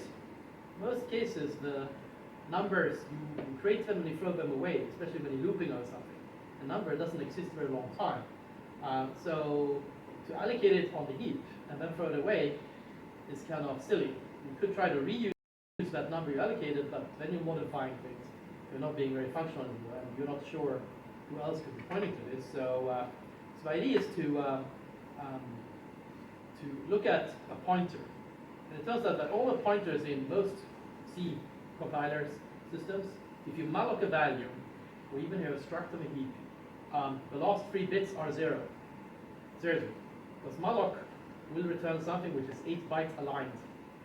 most cases, the numbers, you create them and you throw them away, especially when you're looping or something. The number doesn't exist for a long time. So to allocate it on the heap and then throw it away is kind of silly. You could try to reuse that number you allocated, but then you're modifying things. You're not being very functional anymore, and you're not sure who else could be pointing to this. So, so the idea is to look at a pointer. And it turns out that all the pointers in most C compilers systems, if you malloc a value, or even have a struct on a heap, the last 3 bits are 0. 0. Because malloc will return something which is 8 bytes aligned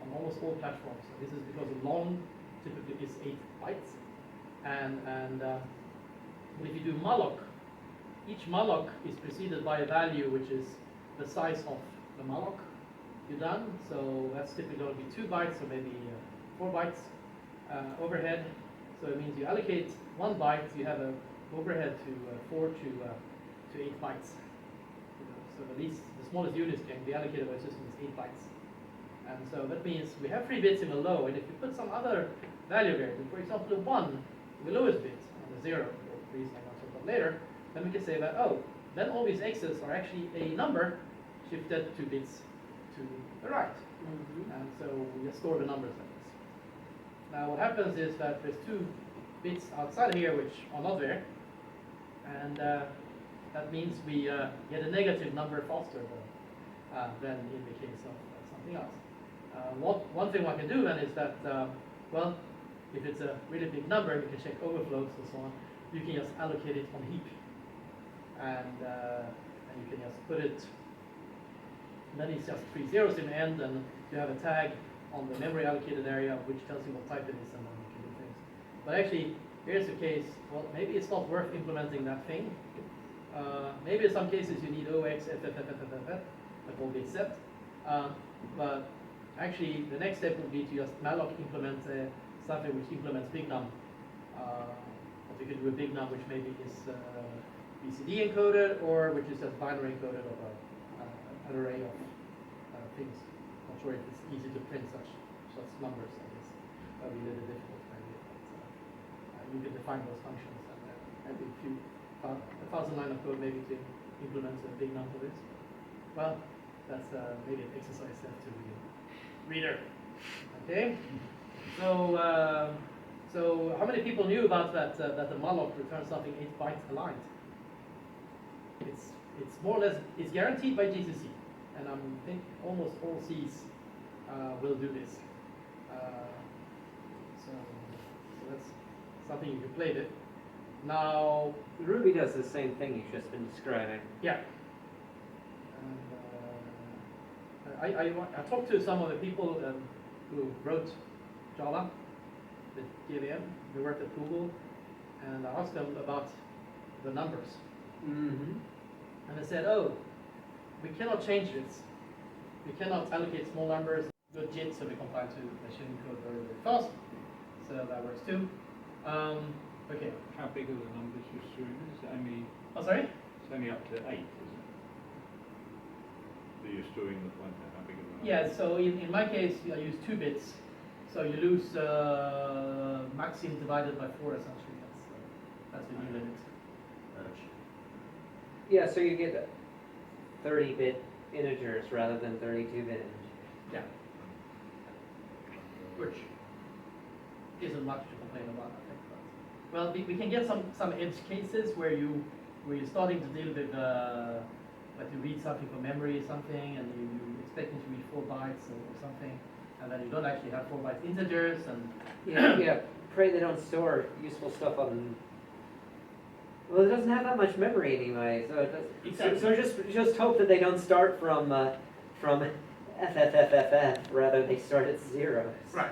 on almost all platforms. So this is because long typically is 8 bytes. And if you do malloc, each malloc is preceded by a value which is the size of the malloc you've done. So that's typically going to be 2 bytes or maybe 4 bytes overhead. So it means you allocate 1 byte, you have an overhead to 4 to 8 bytes. So the smallest units can be allocated by a system is 8 bytes. And so that means we have 3 bits in the low, and if you put some other value variable, for example, a 1, the lowest bit, and a 0, for the reason I'm going to talk about later, then we can say that, oh, then all these x's are actually a number shifted 2 bits to the right. And so we just store the numbers like this. Now what happens is that there's 2 bits outside here which are not there, and that means we get a negative number faster than in the case of something else. One thing one can do then is that, well, if it's a really big number, you can check overflows and so on. You can just allocate it on heap, and you can just put it. Then it's just 3 zeros in the end, and you have a tag on the memory allocated area which tells you what type it is, and then you can do things. But actually, here's the case. Well, maybe it's not worth implementing that thing. Maybe in some cases you need OX, that will be set. But actually, the next step would be to just malloc implement something which implements big num. But you could do a big num which maybe is BCD encoded, or which is just binary encoded of an array of things. Not sure if it's easy to print such numbers. I guess that would be a little difficult maybe. But you can define those functions, and maybe a 1,000 line of code maybe to implement a big num for this. Well, that's maybe an exercise left to the reader. Okay. So how many people knew about that? That the malloc returns something 8 bytes aligned. It's more or less, it's guaranteed by GCC, and I think almost all Cs will do this. So that's something you can play with. Now, Ruby does the same thing you've just been describing. yeah. And, I talked to some of the people who wrote Java with JVM. They worked at Google, and I asked them about the numbers. Mm-hmm. And they said, oh, we cannot change this. We cannot allocate small numbers. Good JIT, so we compile to machine code very, very fast. So that works too. Okay. How big are the numbers you're storing? Is it only, Oh, sorry? it's only up to 8, isn't it? That you're storing the pointer. How big are the numbers? Yeah, so in my case, I use 2 bits. So you lose maxim divided by 4 essentially. That's the new limit. Yeah, so you get 30-bit integers rather than 32-bit integers. Yeah. Which isn't much to complain about, I think. But, well, we can get some edge cases where you're starting to deal with like you read something from memory or something, and you expecting to read 4 bytes or something, and then you don't actually have 4 bytes integers, and Yeah, pray they don't store useful stuff on. Well, it doesn't have that much memory anyway, so it does. Exactly. So just hope that they don't start from FFFFF, rather they start at 0. right.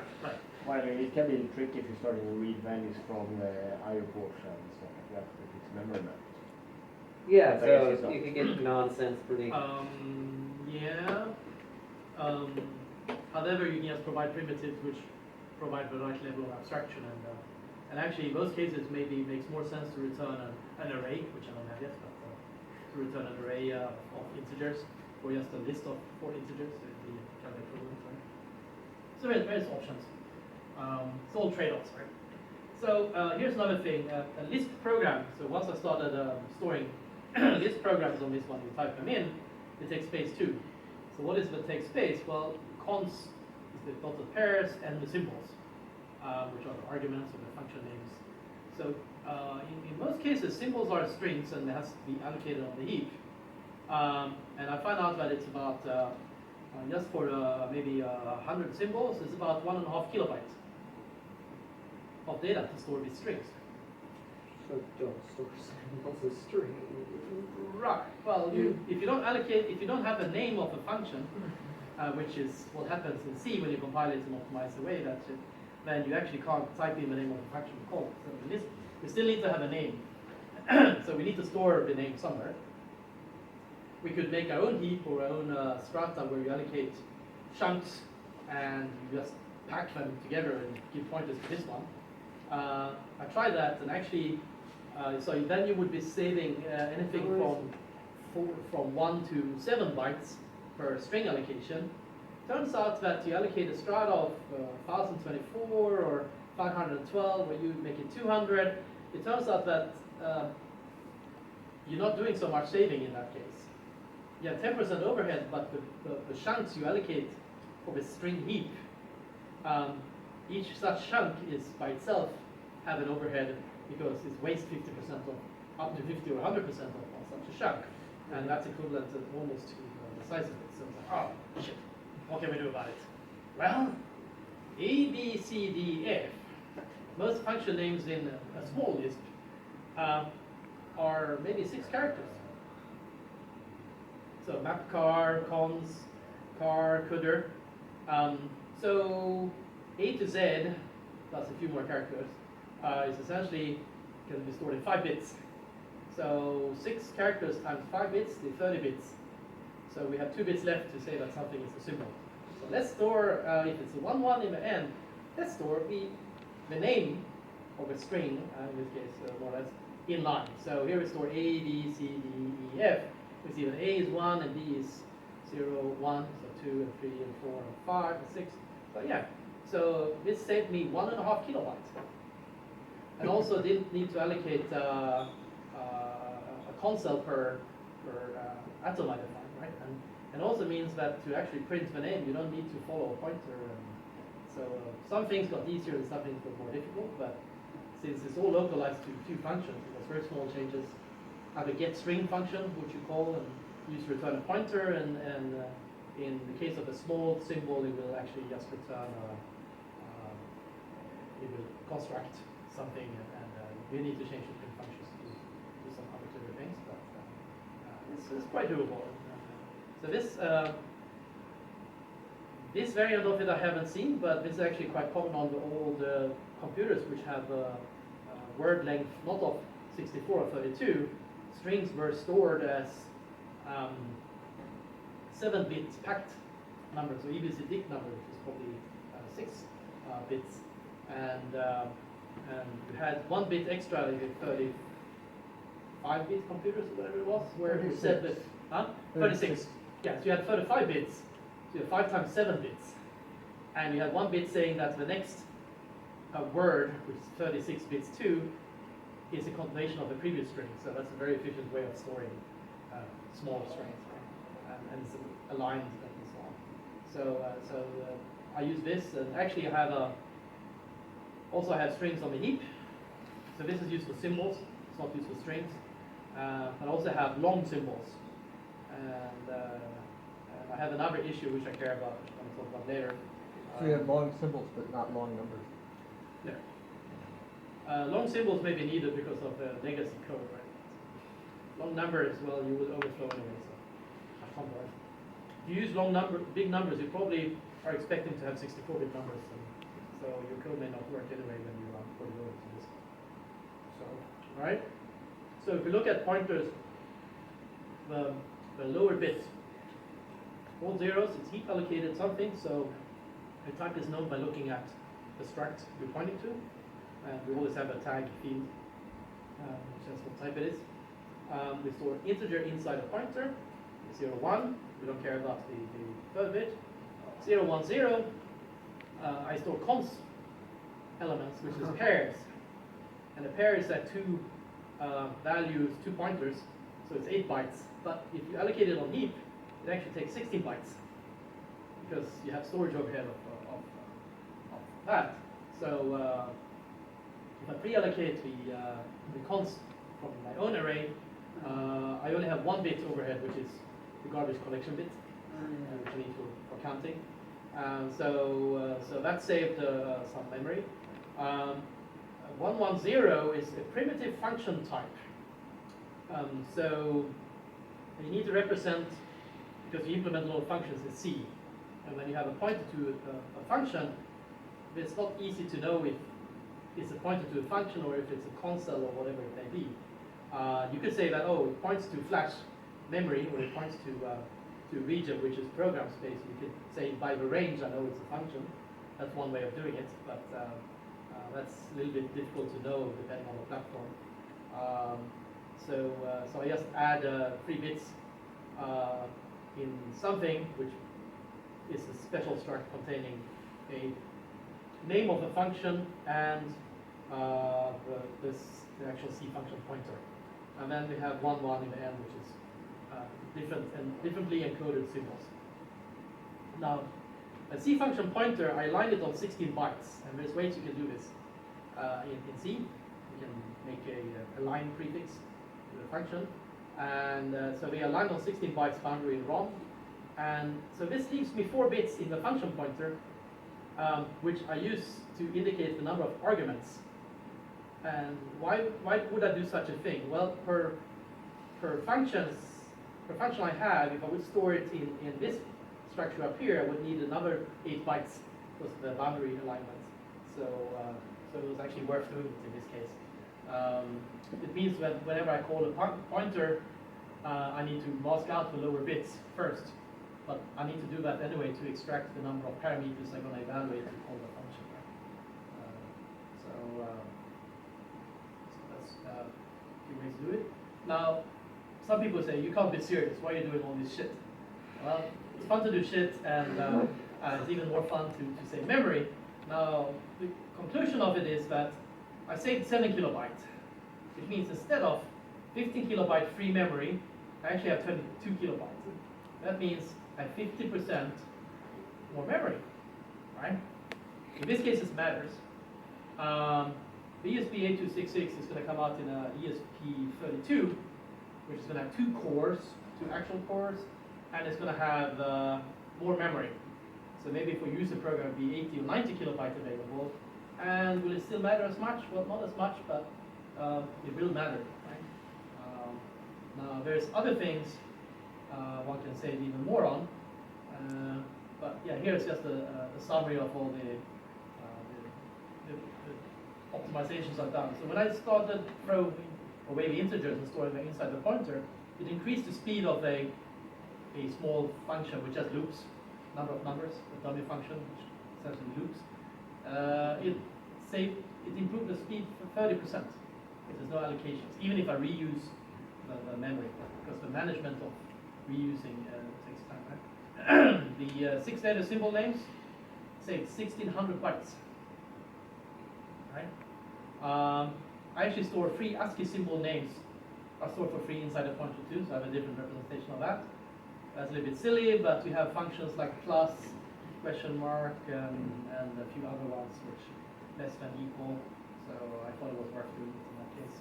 Well, it can be tricky if you're starting to read values from the IO ports and stuff like that, if it's memory mapped. Yeah, But I guess it's so not. you could get nonsense pretty. Yeah. However, you can just provide primitives which provide the right level of abstraction, and actually in most cases maybe it makes more sense to return an array, which I don't have yet, but to return an array of integers, or just a list of 4 integers, so it'd be kind of equivalent, right? So there's various options. It's all trade-offs, right? So here's another thing, a LISP program. So once I started storing LISP programs on this one, you type them in, it takes space too. So what is it that takes space? Well, const is the dotted pairs and the symbols, which are the arguments or the function names. So in most cases, symbols are strings and it has to be allocated on the heap. And I find out that it's about, just for maybe 100 symbols, it's about 1.5 kilobytes of data to store these strings. So don't store symbols as strings. Right. Well, if you don't have a name of a function, which is what happens in C when you compile it and optimize away that shit, then you actually can't type in the name of the function called. So in this, we still need to have a name. So we need to store the name somewhere. We could make our own heap or our own strata where you allocate chunks and you just pack them together and give pointers to this one. I tried that, and actually, so then you would be saving anything from 1 to 7 bytes per string allocation. Turns out that you allocate a strata of 1024 or 512, where you make it 200. It turns out that you're not doing so much saving in that case. You have 10% overhead, but the chunks you allocate for the string heap, each such chunk is by itself have an overhead because it wastes 50% of, up to 50 or 100% of such a chunk. And that's equivalent to almost to the size of it. So it's like, oh, shit, what can we do about it? Well, A, B, C, D, F, most function names in a small list are maybe 6 characters. So map car, cons, car, coulder. So A to Z, plus a few more characters, is essentially can be stored in 5 bits. So 6 characters times 5 bits is 30 bits. So we have 2 bits left to say that something is a symbol. So let's store, if it's a 1-1 in the end, let's store the name of a string, in this case more or less, in line. So here we store A, B, C, D, E, F. We see that A is 1 and B is 0, 1, so 2 and 3 and 4 and 5 and 6. So yeah, so this saved me 1.5 kilobytes. And also didn't need to allocate a console per atom I define, right? And also means that to actually print the name, you don't need to follow a pointer. So some things got easier and some things got more difficult, but since it's all localized to 2 functions, because very small changes have a get string function, which you call and use to return a pointer, and in the case of a small symbol, it will actually just return it will construct something, and we need to change the print functions to do some arbitrary things, but it's quite doable. So this variant of it I haven't seen, but this is actually quite common on the old computers which have word length not of 64 or 32. Strings were stored as 7-bit packed numbers, so EBCDIC number, which is probably 6 bits, and you had 1 bit extra in 35-bit computers or whatever it was, where it said that 36. Yeah, so you had 35 bits, so you had 5 times 7 bits, and you had 1 bit saying that the next word, which is 36 bits too, is a continuation of the previous string. So that's a very efficient way of storing small strings, right? And it's aligned and so on. So I use this, and actually I have also I have strings on the heap. So this is used for symbols. It's not used for strings. But I also have long symbols, and I have another issue which I care about, which I'm going to talk about later. So you have long symbols, but not long numbers. Yeah. Long symbols may be needed because of the legacy code, right? Long numbers, well, you will overflow anyway, so I can't worry. If you use big numbers, you probably are expecting to have 64-bit numbers, and so your code may not work anyway when you put it over to this. So, all right. So if you look at pointers, the lower bit, all zeros, it's heap allocated something, so the type is known by looking at the struct you're pointing to. And we always have a tag field, which says what type it is. We store integer inside a pointer, 0, 1. We don't care about the third bit. 0, 1, 0. I store cons elements, which is pairs. And a pair is that 2 values, 2 pointers, so it's 8 bytes. But if you allocate it on heap, it actually takes 16 bytes because you have storage overhead of that. So if I pre-allocate the cons from my own array, I only have 1 bit overhead, which is the garbage collection bit, which I need for counting. So that saved some memory. 110 is a primitive function type. So you need to represent, because you implement a lot of functions in C, and when you have a pointer to a function, it's not easy to know if it's a pointer to a function or if it's a console or whatever it may be. You could say that, oh, it points to flash memory, or it points to region, which is program space. You could say by the range, I know it's a function. That's one way of doing it, but that's a little bit difficult to know depending on the platform. So I just add 3 bits in something which is a special struct containing a name of a function and the actual C function pointer. And then we have 1, 1 in the end, which is differently encoded symbols. Now, a C function pointer, I aligned it on 16 bytes, and there's ways you can do this in C. You can make a line prefix to the function, and so we aligned on 16 bytes boundary in ROM, and so this leaves me 4 bits in the function pointer, which I use to indicate the number of arguments. And why would I do such a thing? Well, per function I have, if I would store it in this structure up here, I would need another 8 bytes because of the boundary alignment. So it was actually worth doing it in this case. It means that whenever I call a pointer, I need to mask out the lower bits first. But I need to do that anyway to extract the number of parameters I'm going to evaluate to call the function. So that's a few ways to do it. Now, some people say, you can't be serious, why are you doing all this shit? Well, it's fun to do shit, and it's even more fun to save memory. Now, the conclusion of it is that I saved 7 kilobytes, which means instead of 15 kilobyte free memory, I actually have 22 kilobytes. That means I have 50% more memory, right? In this case, it matters. The ESP8266 is going to come out in a ESP32, which is going to have 2 cores, 2 actual cores, and it's going to have more memory. So maybe for user program, it'd be 80 or 90 kilobytes available. And will it still matter as much? Well, not as much, but it will matter, right? Now, there's other things one can save even more on. But yeah, here's just a summary of all the optimizations I've done. So when I started throwing away the integers and storing them inside the pointer, it increased the speed of a small function which just loops number of numbers, a dummy function which essentially loops. It improved the speed for 30%. There's no allocations, even if I reuse the memory, because the management of reusing takes time, right? The 6-letter symbol names saved 1,600 bytes. Right? I actually store 3 ASCII symbol names are stored for free inside the pointer too, so I have a different representation of that. That's a little bit silly, but we have functions like plus, question mark, and a few other ones which less than equal. So I thought it was worth doing it in that case.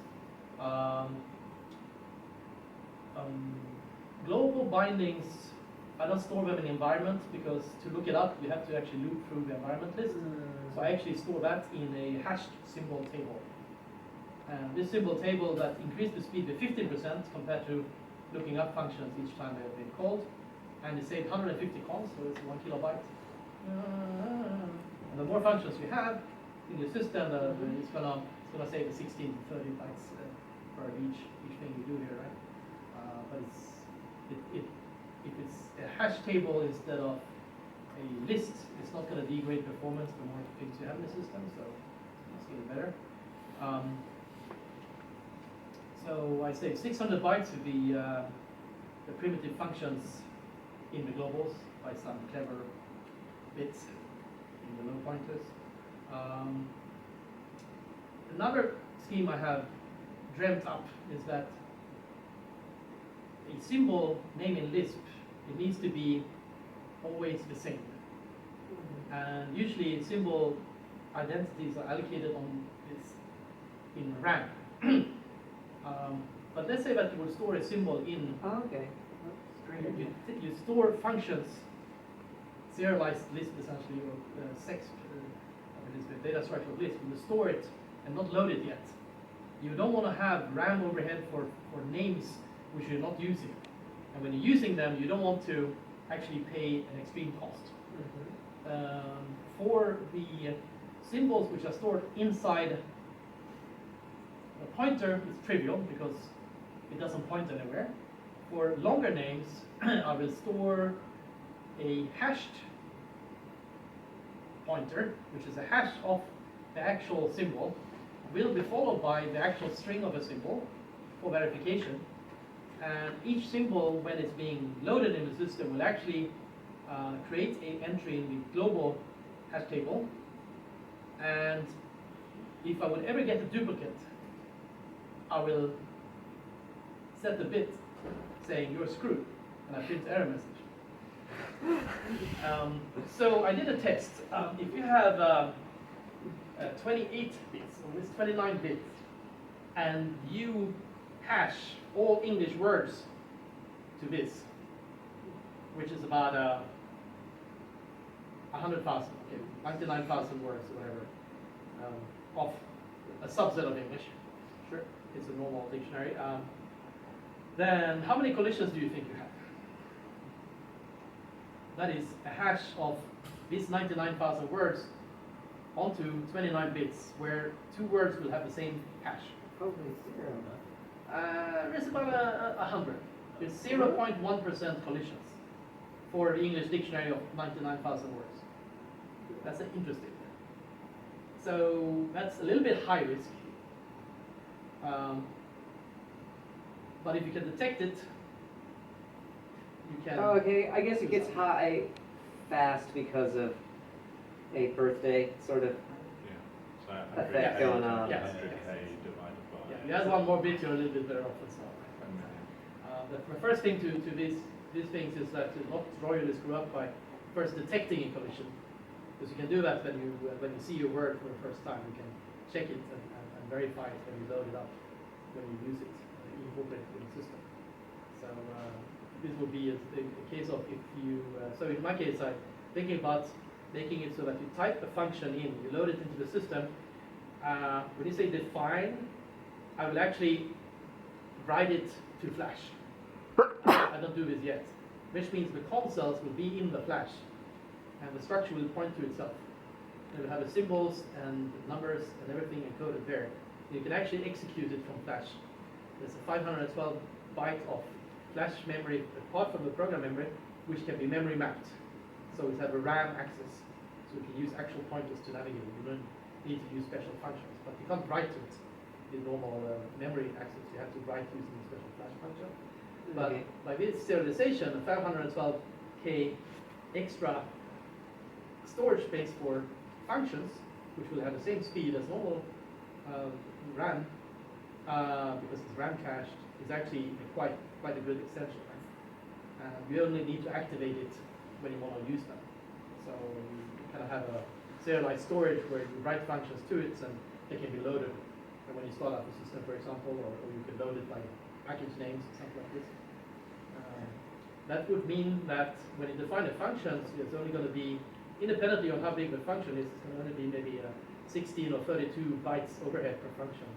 Global bindings, I don't store them in the environment because to look it up, you have to actually loop through the environment list. So I actually store that in a hashed symbol table. And this symbol table that increased the speed by 15% compared to looking up functions each time they have been called. And it saved 150 cons, so it's 1 kilobyte. And the more functions you have in your system, it's gonna save 16 to 30 bytes for each thing you do here, right? But if it's a hash table instead of a list, it's not going to degrade performance the more things you have in the system, so it's getting better. So I saved 600 bytes of the primitive functions in the globals by some clever bits in the low pointers. Another scheme I have dreamt up is that a symbol name in Lisp, it needs to be always the same. And usually symbol identities are allocated on this in RAM. But let's say that you will store a symbol in. Oh, okay. That's great. You store functions, serialized Lisp essentially, or sex, data structure of Lisp. You store it and not load it yet. You don't want to have RAM overhead for names which you're not using. And when you're using them, you don't want to actually pay an extreme cost. For the symbols which are stored inside a pointer, it's trivial because it doesn't point anywhere. For longer names, I will store a hashed pointer, which is a hash of the actual symbol, will be followed by the actual string of a symbol for verification. And each symbol, when it's being loaded in the system, will actually create an entry in the global hash table. And if I would ever get a duplicate, I will set the bit saying you're screwed, and I print error message. So I did a test. If you have 28 bits, or it's 29 bits, and you hash all English words to this, which is about 100,000, okay, 99,000 words or whatever, of a subset of English. Sure, it's a normal dictionary. Then how many collisions do you think you have? That is a hash of these 99,000 words onto 29 bits, where 2 words will have the same hash. Probably 0. It's about 100. It's 0.1% collisions for the English dictionary of 99,000 words. That's interesting. So that's a little bit high risk. But if you can detect it, you can. Oh, okay. I guess it gets high fast because of a birthday sort of So effect going on. Yes. 100K divided by. Yeah, you add one more bit, you're a little bit better off as well. The first thing to these things is that to not royally screw up by first detecting a collision, because you can do that when you see your word for the first time. You can check it and verify it when you load it up, when you use it, you incorporate it in the system. So this would be a case of if you, so in my case, I'm thinking about making it so that you type a function in, you load it into the system. When you say define, I will actually write it to flash. I don't do this yet, which means the consoles will be in the flash, and the structure will point to itself. It will have the symbols and the numbers and everything encoded there. You can actually execute it from flash. There's a 512 byte of flash memory apart from the program memory, which can be memory mapped. So it has a RAM access, so you can use actual pointers to navigate. You don't need to use special functions, but you can't write to it in normal memory access. You have to write using a special flash function. But Okay. by this serialization, the 512K extra storage space for functions, which will have the same speed as normal RAM, because it's RAM cached, is actually quite a good extension. Right? You only need to activate it when you want to use them. So you kind of have a serialized storage where you write functions to it and they can be loaded. And when you start up the system, for example, or you can load it by package names or something like this. That would mean that when you define the functions, it's only going to be, independently of how big the function is, it's going to only be maybe 16 or 32 bytes overhead per function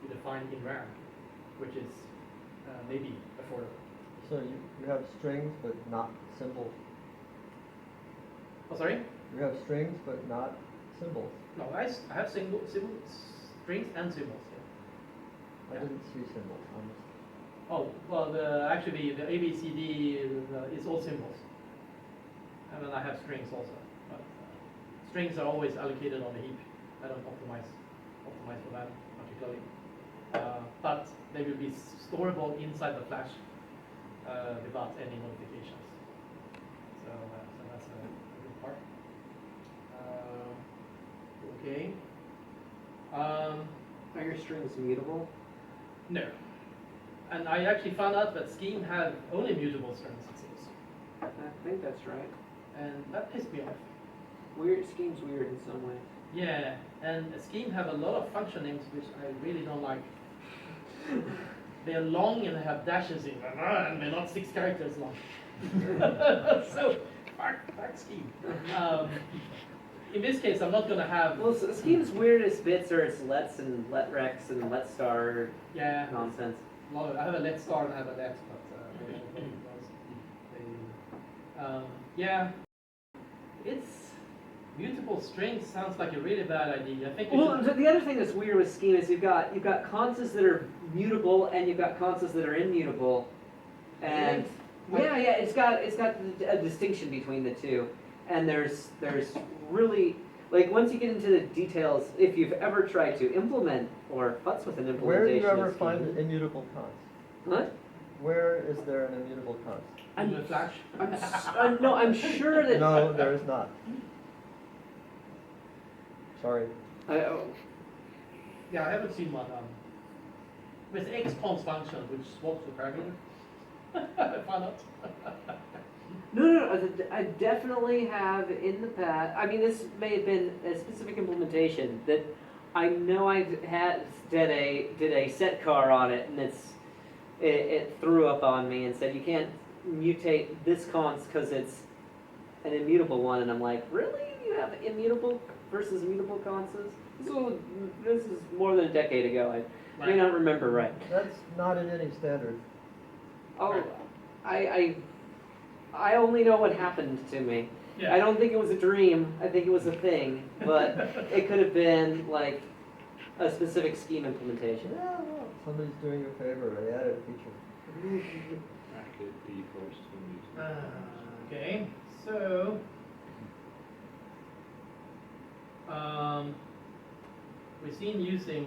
you define in RAM, which is maybe affordable. So you have strings but not symbols. Oh, sorry? You have strings but not symbols. No, I have strings and symbols. Yeah. I Yeah. didn't see symbols. Oh, well, actually the ABCD is all symbols. And then I have strings also. But strings are always allocated on the heap. I don't optimize for that particularly. But they will be storeable inside the flash without any modifications. So that's a good part. Okay. Are your strings mutable? No. And I actually found out that Scheme have only mutable strings, it seems. I think that's right. And that pissed me off. Weird scheme's weird in some way. Yeah, and Scheme have a lot of function names which I really don't like. They're long and they have dashes in them, and they're not 6 characters long. So, fuck Scheme. In this case, I'm not going to have... Well, so Scheme's weirdest bits are its lets and letrex and let star Yeah, nonsense. I have a let star and I have a let, but yeah, it's mutable strings sounds like a really bad idea. I think you Well, should, the other thing that's weird with Scheme is you've got constants that are mutable and you've got constants that are immutable, and yeah, it's got a distinction between the two, and there's really, like, once you get into the details, if you've ever tried to implement or futz with an implementation Where do you ever of Scheme, find an immutable const? what? Where is there an immutable const? in the flash. No, I'm sure that No, there is not. Sorry. Yeah, I haven't seen one. With xcons function, which swaps the parameter. I found out. No, I definitely have in the past. I mean, this may have been a specific implementation that I know I did a set car on it, and it threw up on me and said you can't mutate this const because it's an immutable one, and I'm like, really? You have immutable versus immutable consts? This is more than a decade ago. I may not remember right. That's not in any standard. Oh, I only know what happened to me. Yeah. I don't think it was a dream. I think it was a thing, but it could have been like a specific Scheme implementation. Yeah, well, somebody's doing you a favor. They added a feature. Active defaults to mutable. Okay, so we've seen using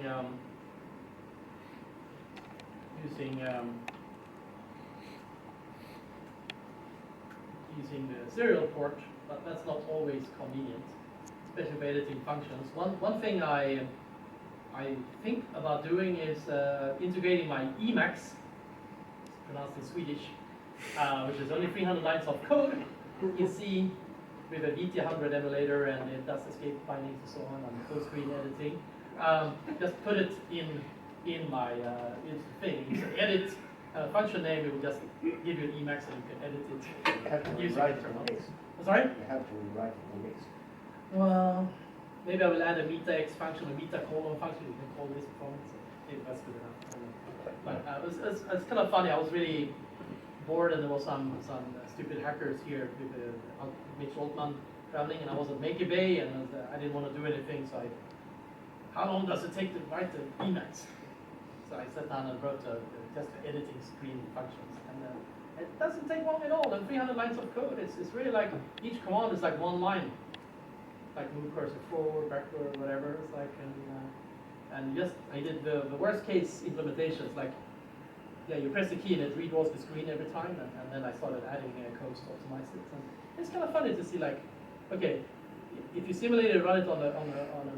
the serial port, but that's not always convenient, especially for editing functions. One thing I think about doing is integrating my Emacs, pronounced in Swedish, which is only 300 lines of code in C with a VT100 emulator, and it does escape bindings and so on, and full screen editing. Just put it in my thing. You say edit, function name, it will just give you an Emacs and you can edit it. You have to Using rewrite it it or in not. Mix. Sorry? You have to rewrite it in Mix. Well, maybe I will add a meta-x function, a meta-colon function, you can call this from it, so maybe that's good enough. I don't know. But it's kind of funny, I was really bored and there was some stupid hackers here with Mitch Altman traveling and I was at Maker Bay and I didn't want to do anything, so how long does it take to write the Emacs? So I sat down and wrote just editing screen functions and it doesn't take long at all, and 300 lines of code, it's really like, each command is like one line. Like move cursor forward, backward, whatever. It's like, and just I did the worst case implementations. Like, yeah, you press the key and it redraws the screen every time, and then I started adding codes to optimize it. And it's kind of funny to see, like, okay, if you simulate it, run it on a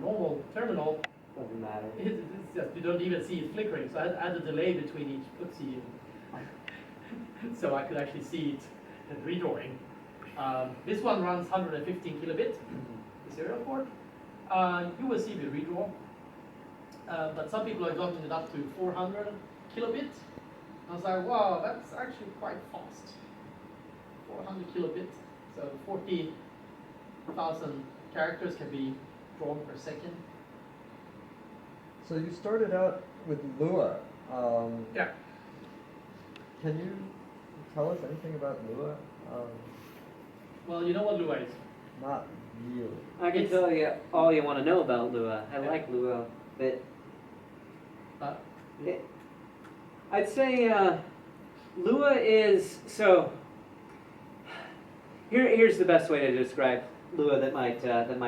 normal terminal, Doesn't matter. it's just you don't even see it flickering. So I add a delay between each footsie, so I could actually see it redrawing. This one runs 115 kilobit. Serial port. You will see the redraw, but some people are gotten it up to 400 kilobit. I was like, wow, that's actually quite fast. 400 kilobit, so 40,000 characters can be drawn per second. So you started out with Lua. Yeah. Can you tell us anything about Lua? Well, you know what Lua is. Not really. I can tell you all you want to know about Lua. I like Lua, but I'd say Lua is so. Here's the best way to describe Lua that might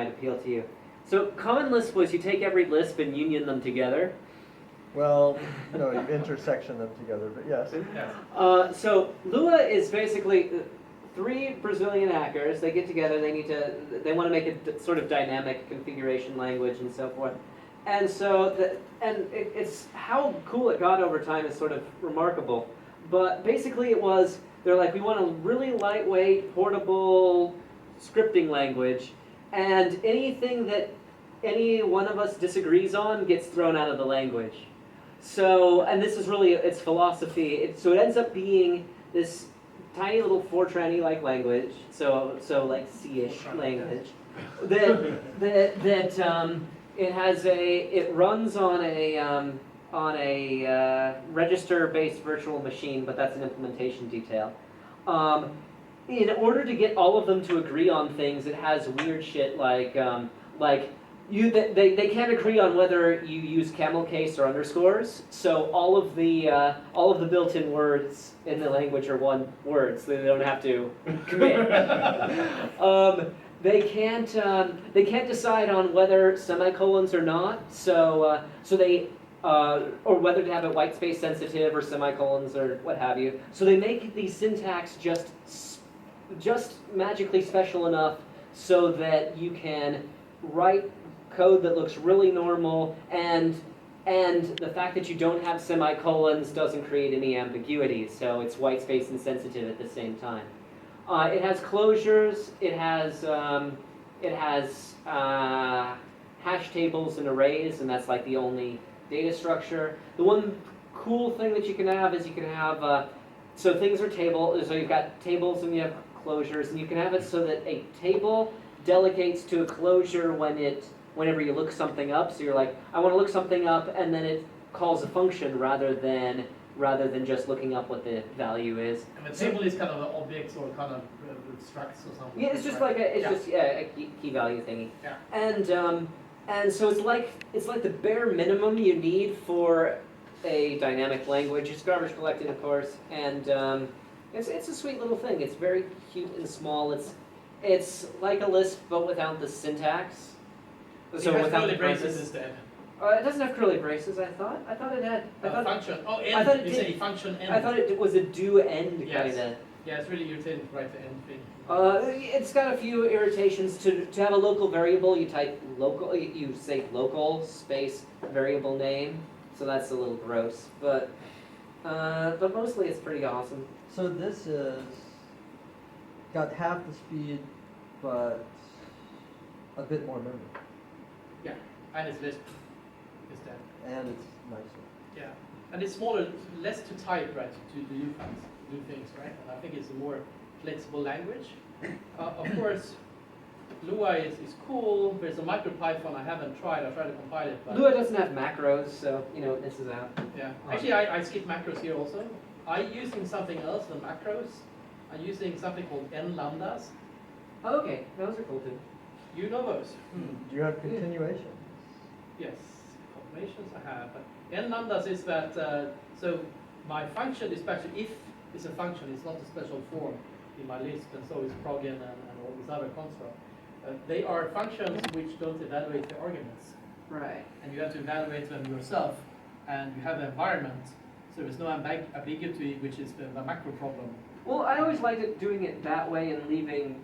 appeal to you. So common Lisp was you take every Lisp and union them together. Well, no, you intersection them together, but yes. Yes. So Lua is basically three Brazilian hackers. They get together. They want to make a sort of dynamic configuration language and so forth. And so it's how cool it got over time is sort of remarkable. But basically, they're like, we want a really lightweight, portable scripting language, and anything that any one of us disagrees on gets thrown out of the language. So, and this is really its philosophy. So it ends up being this tiny little Fortran-y like language, so like C-ish language, it runs on a register-based virtual machine, but that's an implementation detail. In order to get all of them to agree on things, it has weird shit like they can't agree on whether you use camel case or underscores. So all of the built-in words in the language are one word, so they don't have to commit. They can't decide on whether semicolons or not. So they or whether to have it white space sensitive or semicolons or what have you. So they make the syntax just magically special enough so that you can write code that looks really normal, and the fact that you don't have semicolons doesn't create any ambiguity, so it's white space insensitive at the same time. It has closures, it has hash tables and arrays, and that's like the only data structure. The one cool thing that you can have is you can have, so things are so you've got tables and you have closures, and you can have it so that a table delegates to a closure whenever you look something up. So you're like, I want to look something up, and then it calls a function rather than just looking up what the value is. And the table is kind of an object or kind of structs or something. Yeah, it's just like a key value thingy. Yeah. And so it's like the bare minimum you need for a dynamic language. It's garbage collected, of course, and it's a sweet little thing. It's very cute and small. It's like a Lisp but without the syntax. So it has without curly the braces braces. instead. It doesn't have curly braces. I thought it had. Function. Oh, end. I thought it you did. say function end. I thought it was a do end Yes. kind of. Yeah, it's really irritating to write the end thing. It's got a few irritations. To have a local variable, you type local. You say local space variable name. So that's a little gross, but mostly it's pretty awesome. So this is got half the speed, but a bit more memory, Yeah, and it's Lisp instead. and it's nicer. Yeah. and it's smaller, less to type, right, to do things, right? And I think it's a more flexible language. Of course, Lua is cool. There's a MicroPython I haven't tried. I tried to compile it, but Lua doesn't have macros, so you know it misses out. yeah. Actually, I skip macros here also. I'm using something else than macros. I'm using something called n lambdas. Oh, okay, those are cool too. You know those? Do you have continuation? Yes, confirmations I have. But n lambdas is that, so my function dispatcher, if is a function, it's not a special form in my Lisp, and so is progn and all these other constructs. They are functions which don't evaluate the arguments. Right. And you have to evaluate them yourself, and you have an environment, so there's no ambiguity, which is the macro problem. Well, I always liked it doing it that way and leaving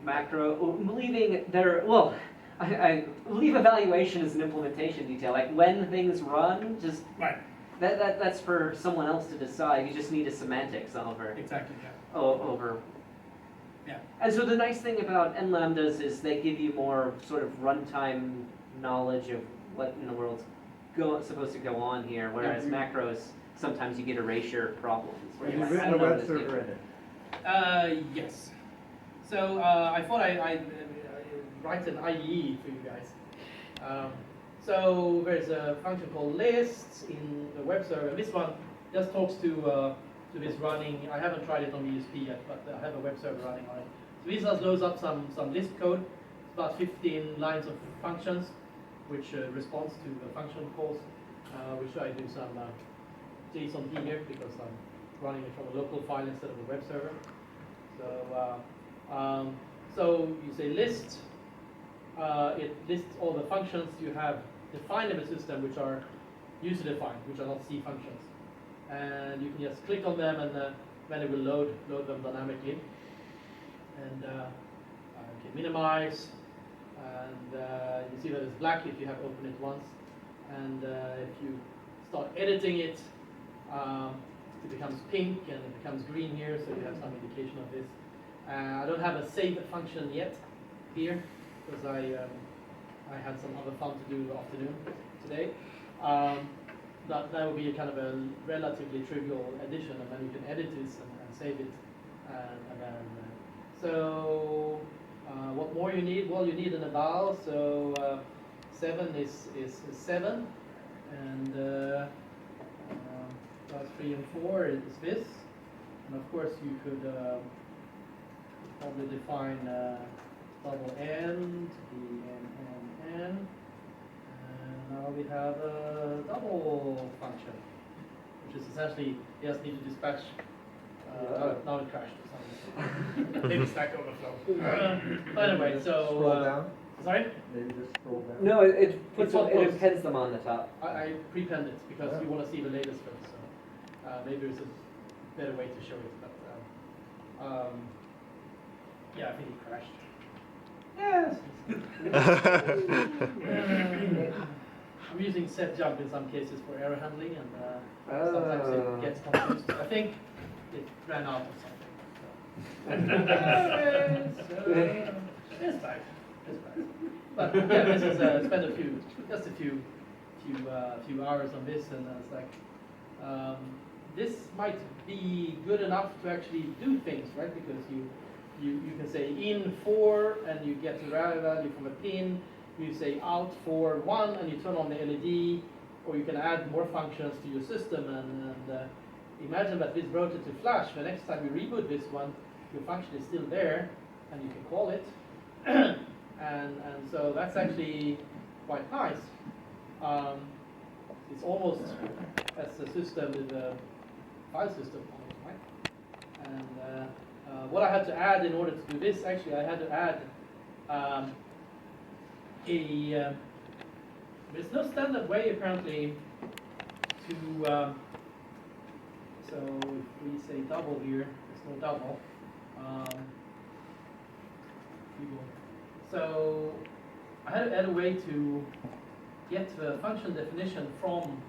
I leave evaluation as an implementation detail. Like when things run, just Right. that's for someone else to decide. You just need a semantics over Exactly, yeah. over. Yeah. And so the nice thing about n lambdas is they give you more sort of runtime knowledge of what in the world's supposed to go on here, whereas macros sometimes you get erasure problems. Where Have you're you like, I written a don't know web this server different. in it? Yes. So I thought I'd write an IDE for you guys. So there's a function called lists in the web server. This one just talks to this running. I haven't tried it on ESP yet, but I have a web server running on it. So this just loads up some Lisp code. It's about 15 lines of functions, which responds to the function calls, which I do some JSON here because I'm running it from a local file instead of a web server. So you say list. It lists all the functions you have defined in the system, which are user defined, which are not C functions. And you can just click on them, and then it will load them dynamically. And you can minimize, and you see that it's black if you have opened it once. And if you start editing it, it becomes pink, and it becomes green here, so you have some indication of this. I don't have a save function yet here, because I had some other fun to do in the afternoon today. That would be a kind of a relatively trivial addition, and then you can edit this and save it. And then, so what more you need? Well, you need an eval. So 7 is 7, and plus 3 and 4 is this. And of course, you could probably define double n to be n. And now we have a double function, which is essentially you just need to dispatch. Now it crashed or something. Maybe Stack Overflow. Anyway, so Scroll down. sorry, Maybe just scroll down. No, it puts It's it appends them on the top. I prepend it because you want to see the latest first. So maybe there's a better way to show it, but yeah, I think it crashed. Yes. I'm using set jump in some cases for error handling, and sometimes it gets confused. I think it ran out of something. It's fine. But yeah, this is spend just a few hours on this, and it's like this might be good enough to actually do things, right? Because you can say in 4 and you get the value from a pin. You say out for 1 and you turn on the LED, or you can add more functions to your system. And imagine that this wrote it to Flash. The next time you reboot this one, your function is still there, and you can call it. and so that's actually quite nice. It's almost as a system with a file system, right? And what I had to add in order to do this, actually, I had to add there's no standard way apparently to, so if we say double here, there's no double. So I had to add a way to get the function definition from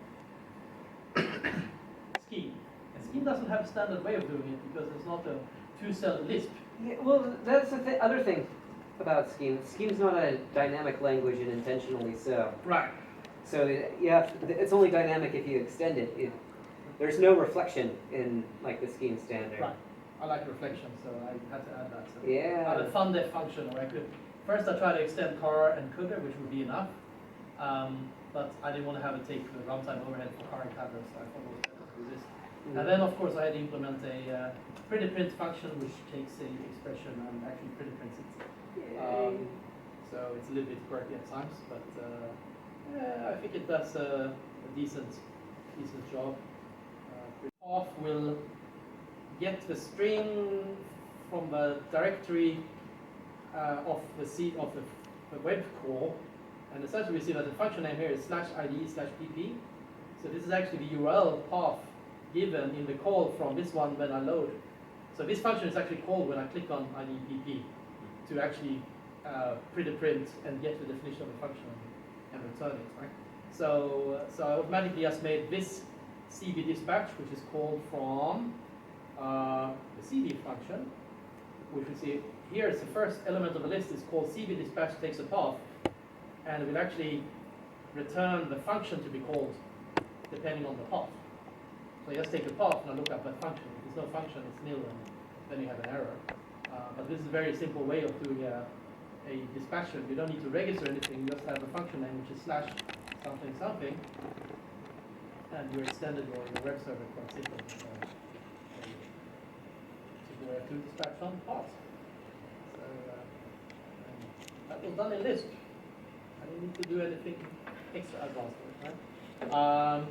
Scheme. And Scheme doesn't have a standard way of doing it because it's not a 2-cell Lisp. Yeah, well, that's the other thing about Scheme. Scheme's not a dynamic language, and intentionally so. Right. So it's only dynamic if you extend it. there's no reflection in like the scheme standard. Right. I like reflection, so I had to add that. So Yeah. I had a fun def function where I could, first I tried to extend car encoder, which would be enough, but I didn't want to have it take the runtime overhead for car encoder, so I thought it was better to do this. And then of course I had to implement a pretty print function which takes a expression and actually pretty prints it. So it's a little bit quirky at times, but yeah, I think it does a decent job. Off will get the string from the directory of the web call, and essentially we see that the function name here is /ide/pp. So this is actually the URL path given in the call from this one when I load. So this function is actually called when I click on IDEPP to actually print and get the definition of the function and return it, right? So I automatically just made this CB dispatch, which is called from the CD function, which we see here is the first element of the list is called CB dispatch takes a path, and it will actually return the function to be called depending on the path. So I just take a path and I look up that function. If there's no function, it's nil, and then you have an error. But this is a very simple way of doing a dispatcher. You don't need to register anything, you just have a function name which is /something something, and your extended or your web server quite simple. To dispatch on paths. So that was done in LISP. I didn't need to do anything extra advanced with it, right?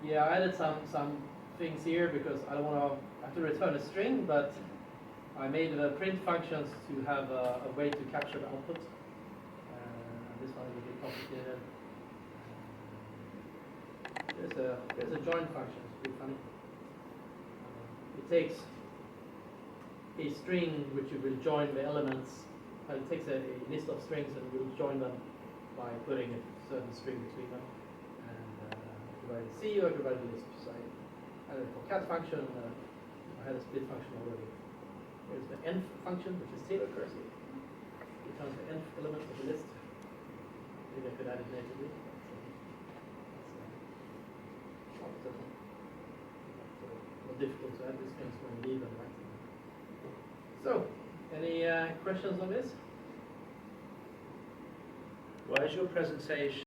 Yeah, I added some things here because I don't want to have to return a string, but I made the print functions to have a way to capture the output. This one is a bit complicated. There's a join function. It's pretty funny. It takes a string which you will join the elements. It takes a list of strings and will join them by putting a certain string between them. And provide C or provide LISP. So I had a cat function. I had a split function already. Here's the env function, which is Taylor cursive. Returns the env element of the list. Maybe I could add it natively. Difficult to add these things when you leave them, right? So, any questions on this? Where's your presentation?